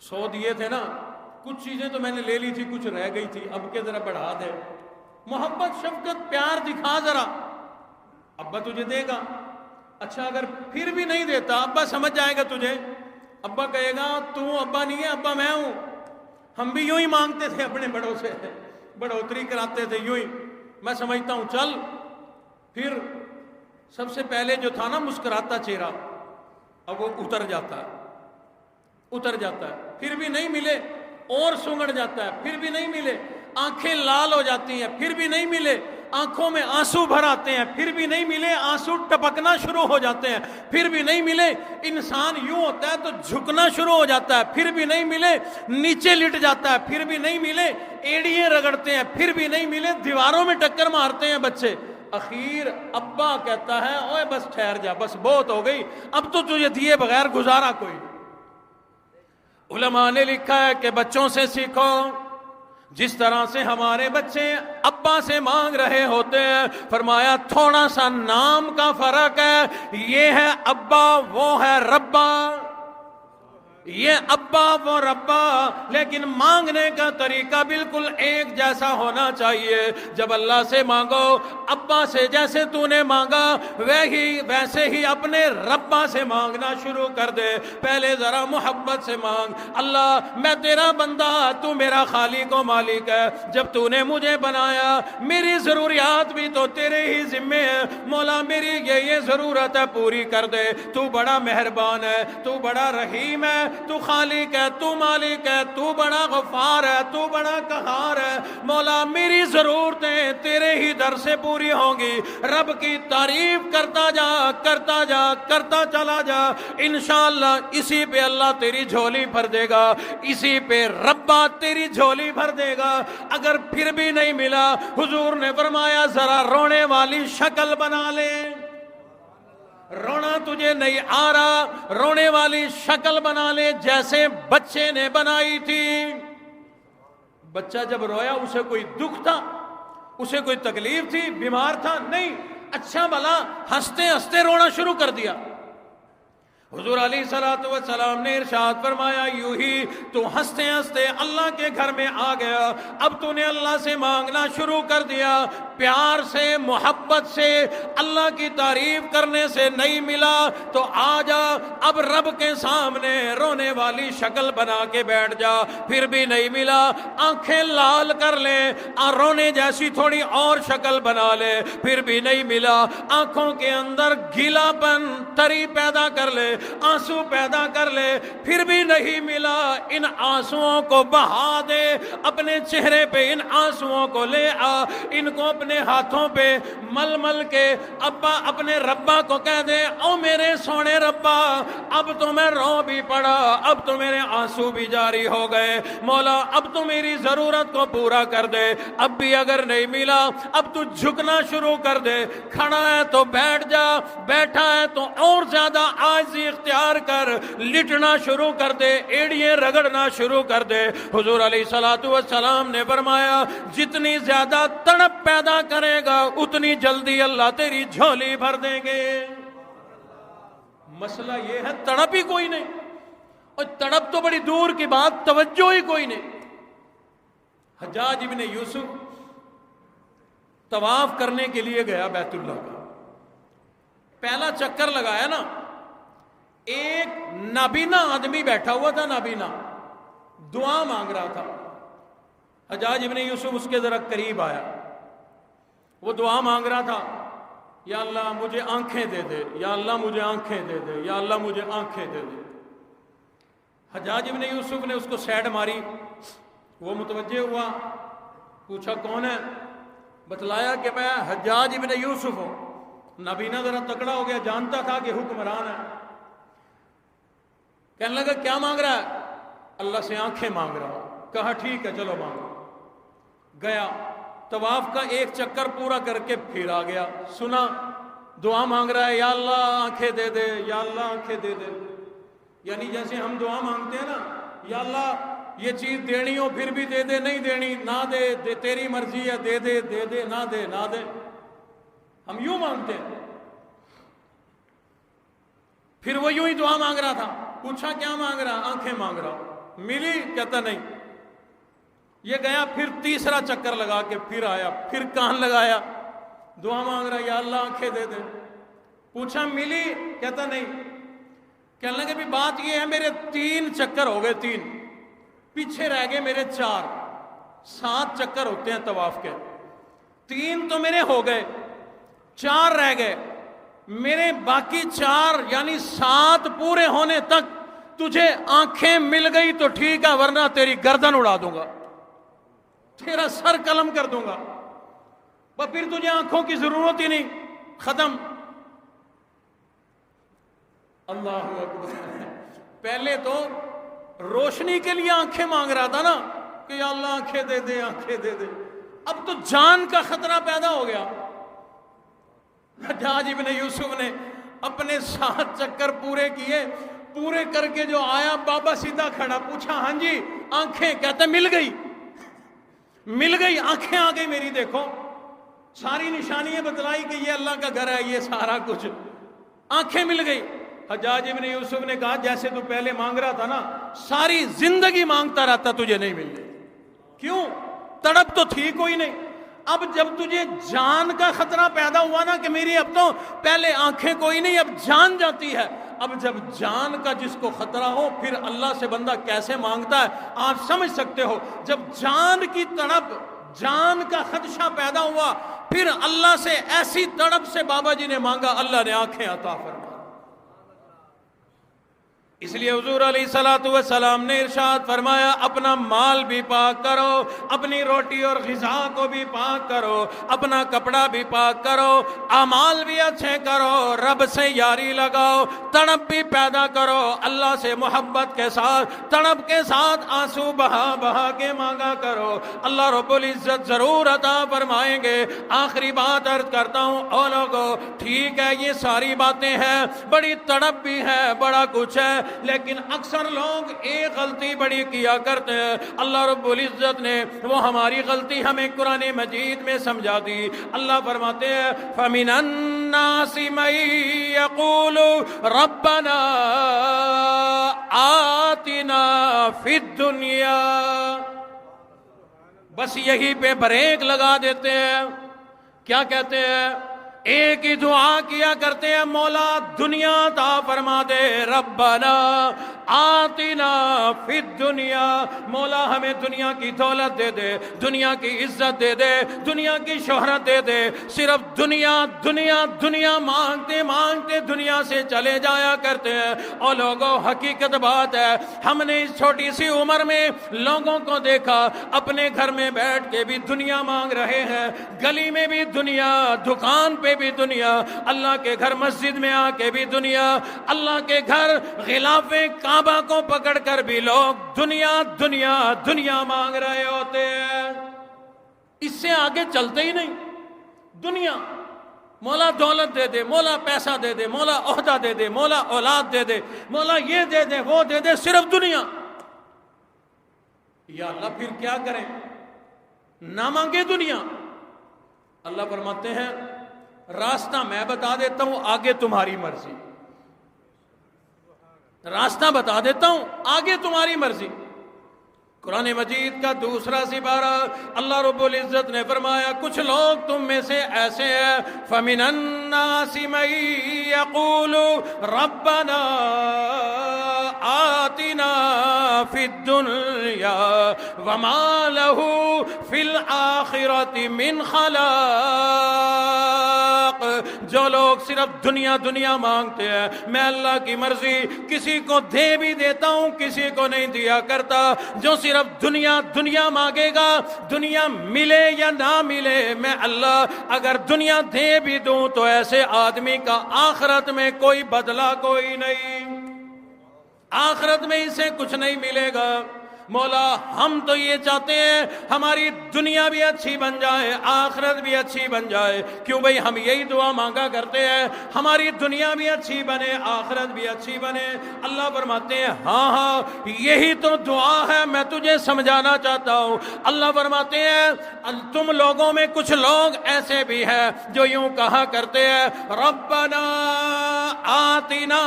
100 دیے تھے نا, کچھ چیزیں تو میں نے لے لی تھی, کچھ رہ گئی تھی, اب کے ذرا بڑھا دے. محبت شفقت پیار دکھا ذرا, ابا تجھے دے گا. اچھا اگر پھر بھی نہیں دیتا ابا سمجھ جائے گا تجھے, ابا کہے گا تو ابا نہیں ہے ابا میں ہوں. ہم بھی یوں ہی مانگتے تھے اپنے بڑوں سے, بڑھوتری کراتے تھے یوں ہی. میں سمجھتا ہوں چل, پھر سب سے پہلے جو تھا نا مسکراتا چہرہ, اب وہ اتر جاتا ہے, پھر بھی نہیں ملے اور سنگڑ جاتا ہے, پھر بھی نہیں ملے, آنکھیں لال ہو جاتی ہیں, پھر بھی نہیں ملے, آنکھوں میں آنسو بھر آتے ہیں, پھر بھی نہیں ملے, آنسو ٹپکنا شروع ہو جاتے ہیں, پھر بھی نہیں ملے. انسان یوں ہوتا ہے تو جھکنا شروع ہو جاتا ہے, پھر بھی نہیں ملے, نیچے لٹ جاتا ہے, پھر بھی نہیں ملے, ایڑیاں رگڑتے ہیں, پھر بھی نہیں ملے, دیواروں میں ٹکر مارتے ہیں بچے. اخیر ابا کہتا ہے اوے بس ٹھہر جا, بس بہت ہو گئی, اب تو تجھے دیے بغیر گزارا کوئی. علماء نے لکھا ہے کہ بچوں سے سیکھو, جس طرح سے ہمارے بچے ابا سے مانگ رہے ہوتے ہیں. فرمایا تھوڑا سا نام کا فرق ہے, یہ ہے ابا وہ ہے ربا. یہ ابا وہ ربا، لیکن مانگنے کا طریقہ بالکل ایک جیسا ہونا چاہیے۔ جب اللہ سے مانگو، ابا سے جیسے تو نے مانگا ویسے ہی اپنے ربا سے مانگنا شروع کر دے۔ پہلے ذرا محبت سے مانگ، اللہ میں تیرا بندہ، تو میرا خالق و مالک ہے، جب تو نے مجھے بنایا میری ضروریات بھی تو تیرے ہی ذمے ہے، مولا میری یہ ضرورت ہے پوری کر دے۔ تو بڑا مہربان ہے، تو بڑا رحیم ہے، تو خالق ہے، تو مالک ہے، تو بڑا غفار ہے، تو بڑا قہار ہے، مولا میری ضرورتیں تیرے ہی در سے پوری ہوں گی۔ رب کی تعریف کرتا جا، کرتا جا، کرتا چلا جا، انشاءاللہ اسی پہ اللہ تیری جھولی بھر دے گا، اسی پہ ربا تیری جھولی بھر دے گا۔ اگر پھر بھی نہیں ملا، حضور نے فرمایا ذرا رونے والی شکل بنا لے۔ رونا تجھے نہیں آ رہا، رونے والی شکل بنا لے جیسے بچے نے بنائی تھی۔ بچہ جب رویا اسے کوئی دکھ تھا، اسے کوئی تکلیف تھی، بیمار تھا؟ نہیں، اچھا بھلا ہنستے ہنستے رونا شروع کر دیا۔ حضور علیہ الصلوۃ والسلام نے ارشاد فرمایا یوں ہی تو ہنستے ہنستے اللہ کے گھر میں آ گیا، اب تو نے اللہ سے مانگنا شروع کر دیا، پیار سے محبت سے، اللہ کی تعریف کرنے سے نہیں ملا تو آ جا اب رب کے سامنے رونے والی شکل بنا کے بیٹھ جا۔ پھر بھی نہیں ملا، آنکھیں لال کر لے، رونے جیسی تھوڑی اور شکل بنا لے۔ پھر بھی نہیں ملا، آنکھوں کے اندر گیلا پن تری پیدا کر لے، آنسو پیدا کر لے۔ پھر بھی نہیں ملا، ان آنسوؤں کو بہا دے، اپنے چہرے پہ ان آنسوؤں کو لے آ، ان کو اپنے ہاتھوں پہ مل مل کے ابا اپنے ربا کو کہہ دے او میرے سونے ربا اب تو میں رو بھی پڑا، اب تو میرے آنسو بھی جاری ہو گئے، مولا اب تو میری ضرورت کو پورا کر دے۔ اب بھی اگر نہیں ملا، اب تو جھکنا شروع کر دے، کھڑا ہے تو بیٹھ جا، بیٹھا ہے تو اور زیادہ عاجزی اختیار کر، لٹنا شروع کر دے، ایڑیاں رگڑنا شروع کر دے۔ حضور علیہ الصلوۃ والسلام نے فرمایا جتنی زیادہ تڑپ پیدا کرے گا اتنی جلدی اللہ تیری جھولی بھر دیں گے۔ مسئلہ یہ ہے تڑپ ہی کوئی نہیں، اور تڑپ تو بڑی دور کی بات، توجہ ہی کوئی نہیں۔ حجاج ابن یوسف طواف کرنے کے لیے گیا بیت اللہ کا، پہلا چکر لگایا نا، ایک نابینا آدمی بیٹھا ہوا تھا، نابینا دعا مانگ رہا تھا۔ حجاج ابن یوسف اس کے ذرا قریب آیا، وہ دعا مانگ رہا تھا، یا اللہ مجھے آنکھیں دے دے، یا اللہ مجھے آنکھیں دے دے، یا اللہ مجھے آنکھیں دے دے۔ حجاج ابن یوسف نے اس کو سیڈ ماری، وہ متوجہ ہوا، پوچھا کون ہے، بتلایا کہ میں حجاج ابن یوسف ہوں۔ نابینا ذرا تکڑا ہو گیا، جانتا تھا کہ حکمران ہے، کہنے لگا کیا مانگ رہا ہے؟ اللہ سے آنکھیں مانگ رہا ہوں۔ کہا ٹھیک ہے چلو مانگو۔ گیا طواف کا ایک چکر پورا کر کے پھر آ گیا، سنا دعا مانگ رہا ہے، یا اللہ آنکھیں دے دے، یا اللہ آنکھیں دے دے، یعنی جیسے ہم دعا مانگتے ہیں نا، یا اللہ یہ چیز دینی ہو پھر بھی دے دے، نہیں دینی نہ دے، دے تیری مرضی ہے، دے دے دے دے، نہ دے نہ دے، ہم یوں مانگتے ہیں۔ پھر وہ یوں ہی دعا مانگ رہا تھا، پوچھا کیا مانگ رہا؟ آنکھیں مانگ رہا۔ ملی؟ کہتا نہیں۔ یہ گیا پھر تیسرا چکر لگا کے پھر آیا، پھر کان لگایا، دعا مانگ رہا، یا اللہ آنکھیں دے دے۔ پوچھا ملی؟ کہتا نہیں۔ کہنے لگے بھی بات یہ ہے میرے 3 چکر ہو گئے، 3 پیچھے رہ گئے میرے 4، 7 چکر ہوتے ہیں طواف کے، 3 تو میرے ہو گئے، 4 رہ گئے، میرے باقی 4 یعنی 7 پورے ہونے تک تجھے آنکھیں مل گئی تو ٹھیک ہے، ورنہ تیری گردن اڑا دوں گا، تیرا سر قلم کر دوں گا، پھر تجھے آنکھوں کی ضرورت ہی نہیں، ختم۔ اللہ اکبر۔ پہلے تو روشنی کے لیے آنکھیں مانگ رہا تھا نا کہ یا اللہ آنکھیں دے دے، آنکھیں دے دے، اب تو جان کا خطرہ پیدا ہو گیا۔ حجاج ابن یوسف نے اپنے 7 چکر پورے کیے، پورے کر کے جو آیا بابا سیدھا کھڑا، پوچھا ہاں جی آنکھیں؟ کہتا مل گئی، مل گئی، آنکھیں آ گئی میری، دیکھو ساری نشانیاں بتلائی کہ یہ اللہ کا گھر ہے، یہ سارا کچھ، آنکھیں مل گئی۔ حجاج ابن یوسف نے کہا جیسے تو پہلے مانگ رہا تھا نا ساری زندگی مانگتا رہتا تجھے نہیں مل رہی. کیوں؟ تڑپ تو تھی کوئی نہیں. اب جب تجھے جان کا خطرہ پیدا ہوا نا کہ میری اب تو پہلے آنکھیں کوئی نہیں اب جان جاتی ہے, اب جب جان کا جس کو خطرہ ہو پھر اللہ سے بندہ کیسے مانگتا ہے آپ سمجھ سکتے ہو. جب جان کی تڑپ جان کا خدشہ پیدا ہوا پھر اللہ سے ایسی تڑپ سے بابا جی نے مانگا, اللہ نے آنکھیں عطا فرمائی. اس لیے حضور علیہ الصلوۃ والسلام نے ارشاد فرمایا اپنا مال بھی پاک کرو, اپنی روٹی اور غذا کو بھی پاک کرو, اپنا کپڑا بھی پاک کرو, اعمال بھی اچھے کرو, رب سے یاری لگاؤ, تڑپ بھی پیدا کرو, اللہ سے محبت کے ساتھ تڑپ کے ساتھ آنسو بہا بہا کے مانگا کرو, اللہ رب العزت ضرور عطا فرمائیں گے. آخری بات عرض کرتا ہوں او لوگو, ٹھیک ہے یہ ساری باتیں ہیں, بڑی تڑپ بھی ہے, بڑا کچھ ہے, لیکن اکثر لوگ ایک غلطی بڑی کیا کرتے ہیں. اللہ رب العزت نے وہ ہماری غلطی ہمیں قرآن مجید میں سمجھا دی. اللہ فرماتے ہیں فَمِنَ النَّاسِ مَن يَقُولُ رَبَّنَا آتِنَا فِي الدُّنْيَا. بس یہی پہ بریک لگا دیتے ہیں. کیا کہتے ہیں؟ ایک ہی دعا کیا کرتے ہیں, مولا دنیا عطا فرما دے, ربنا آتنا فی الدنیا, مولا ہمیں دنیا کی دولت دے دے, دنیا کی عزت دے دے, دنیا کی شہرت دے دے. صرف دنیا دنیا دنیا مانگتے مانگتے دنیا سے چلے جایا کرتے ہیں. اور لوگوں حقیقت بات ہے ہم نے اس چھوٹی سی عمر میں لوگوں کو دیکھا اپنے گھر میں بیٹھ کے بھی دنیا مانگ رہے ہیں, گلی میں بھی دنیا, دکان پہ بھی دنیا, اللہ کے گھر مسجد میں آ کے بھی دنیا, اللہ کے گھر غلاف کعبہ کو پکڑ کر بھی لوگ دنیا دنیا دنیا مانگ رہے ہوتے ہیں. اس سے آگے چلتے ہی نہیں. دنیا, مولا دولت دے دے, مولا پیسہ دے دے, مولا عہدہ دے دے, مولا اولاد دے دے, مولا یہ دے دے وہ دے دے, صرف دنیا. یا اللہ پھر کیا کریں؟ نہ مانگے دنیا. اللہ فرماتے ہیں راستہ میں بتا دیتا ہوں, آگے تمہاری مرضی. راستہ بتا دیتا ہوں, آگے تمہاری مرضی. قرآن مجید کا دوسرا سپارہ اللہ رب العزت نے فرمایا کچھ لوگ تم میں سے ایسے ہیں فَمِنَ النَّاسِ مَن يَقُولُ رَبَّنَا آتِنَا فِي الدُّنْيَا وَمَا لَهُ فِي الْآخِرَةِ مِنْ خَلَاقٍ. جو لوگ صرف دنیا دنیا مانگتے ہیں, میں اللہ کی مرضی کسی کو دے بھی دیتا ہوں کسی کو نہیں دیا کرتا. جو صرف دنیا دنیا مانگے گا, دنیا ملے یا نہ ملے, میں اللہ اگر دنیا دے بھی دوں تو ایسے آدمی کا آخرت میں کوئی بدلہ کوئی نہیں, آخرت میں اسے کچھ نہیں ملے گا. مولا ہم تو یہ چاہتے ہیں ہماری دنیا بھی اچھی بن جائے, آخرت بھی اچھی بن جائے. کیوں بھئی ہم یہی دعا مانگا کرتے ہیں ہماری دنیا بھی اچھی بنے, آخرت بھی اچھی بنے. اللہ فرماتے ہیں ہاں ہاں یہی تو دعا ہے, میں تجھے سمجھانا چاہتا ہوں. اللہ فرماتے ہیں تم لوگوں میں کچھ لوگ ایسے بھی ہیں جو یوں کہا کرتے ہیں ربنا آتنا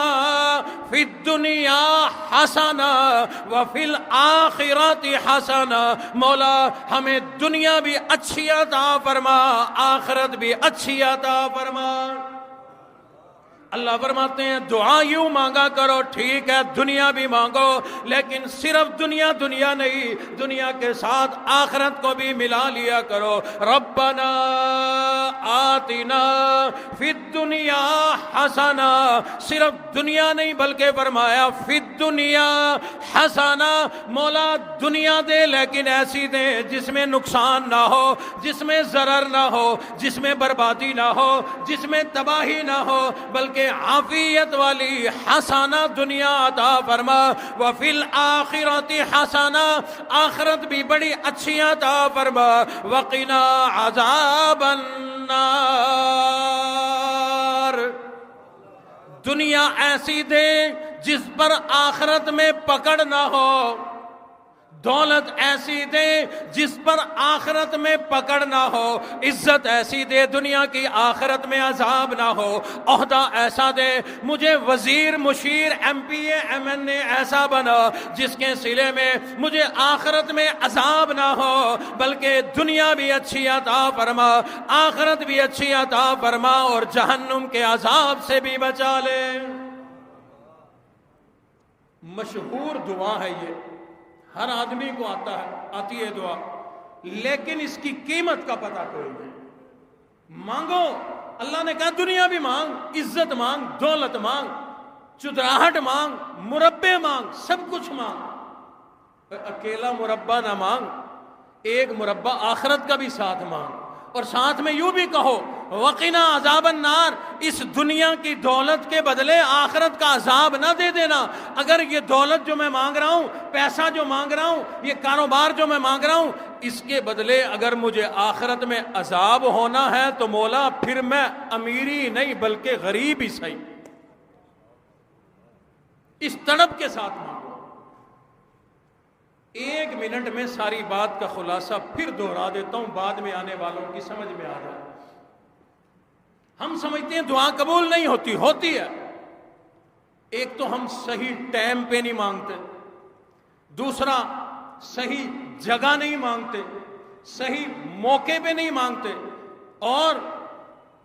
فی الدنیا حسنہ وفی الآخرۃ حسنہ. مولا ہمیں دنیا بھی اچھی عطا فرما, آخرت بھی اچھی عطا فرما. اللہ فرماتے ہیں دعا یوں مانگا کرو, ٹھیک ہے دنیا بھی مانگو لیکن صرف دنیا دنیا نہیں, دنیا کے ساتھ آخرت کو بھی ملا لیا کرو. ربنا آتنا فی الدنیا حسنہ, صرف دنیا نہیں بلکہ فرمایا فی الدنیا حسنہ. مولا دنیا دے لیکن ایسی دے جس میں نقصان نہ ہو, جس میں ضرر نہ ہو, جس میں بربادی نہ ہو, جس میں تباہی نہ ہو, بلکہ عافیت والی حسنہ دنیا عطا فرما. وفی الآخرۃ حسنہ, آخرت بھی بڑی اچھی عطا فرما. وقنا عذاب النار, دنیا ایسی دے جس پر آخرت میں پکڑ نہ ہو, دولت ایسی دے جس پر آخرت میں پکڑ نہ ہو، عزت ایسی دے دنیا کی آخرت میں عذاب نہ ہو، عہدہ ایسا دے مجھے وزیر مشیر M P A M N A ایسا بنا جس کے صلے میں مجھے آخرت میں عذاب نہ ہو، بلکہ دنیا بھی اچھی عطا فرما، آخرت بھی اچھی عطا فرما، اور جہنم کے عذاب سے بھی بچا لے۔ مشہور دعا ہے یہ، ہر آدمی کو آتی ہے دعا، لیکن اس کی قیمت کا پتہ کوئی نہیں۔ مانگو، اللہ نے کہا دنیا بھی مانگ، عزت مانگ، دولت مانگ، چدراہٹ مانگ، مربے مانگ، سب کچھ مانگ، اکیلا مربع نہ مانگ، ایک مربع آخرت کا بھی ساتھ مانگ، اور ساتھ میں یوں بھی کہو وقنا عذاب النار، اس دنیا کی دولت کے بدلے آخرت کا عذاب نہ دے دینا۔ اگر یہ دولت جو میں مانگ رہا ہوں، پیسہ جو مانگ رہا ہوں، یہ کاروبار جو میں مانگ رہا ہوں، اس کے بدلے اگر مجھے آخرت میں عذاب ہونا ہے تو مولا پھر میں امیری نہیں بلکہ غریب ہی صحیح، اس تڑپ کے ساتھ مانگو۔ ایک منٹ میں ساری بات کا خلاصہ پھر دوہرا دیتا ہوں، بعد میں آنے والوں کی سمجھ میں آ جائے۔ ہم سمجھتے ہیں دعا قبول نہیں ہوتی ہے۔ ایک تو ہم صحیح ٹائم پہ نہیں مانگتے، دوسرا صحیح جگہ نہیں مانگتے، صحیح موقع پہ نہیں مانگتے، اور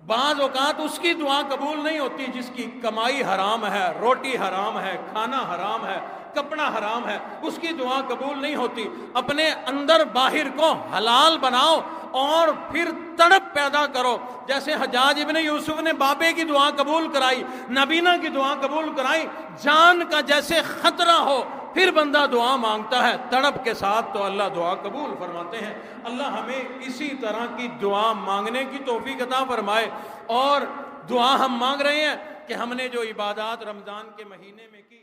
بعض اوقات اس کی دعا قبول نہیں ہوتی جس کی کمائی حرام ہے، روٹی حرام ہے، کھانا حرام ہے، کپڑا حرام ہے، اس کی دعا قبول نہیں ہوتی۔ اپنے اندر باہر کو حلال بناؤ اور پھر تڑپ پیدا کرو، جیسے حجاج ابن یوسف نے بابے کی دعا قبول کرائی، نبینا کی دعا قبول کرائی، جان کا جیسے خطرہ ہو پھر بندہ دعا مانگتا ہے تڑپ کے ساتھ، تو اللہ دعا قبول فرماتے ہیں۔ اللہ ہمیں اسی طرح کی دعا مانگنے کی توفیق عطا فرمائے، اور دعا ہم مانگ رہے ہیں کہ ہم نے جو عبادات رمضان کے مہینے میں کی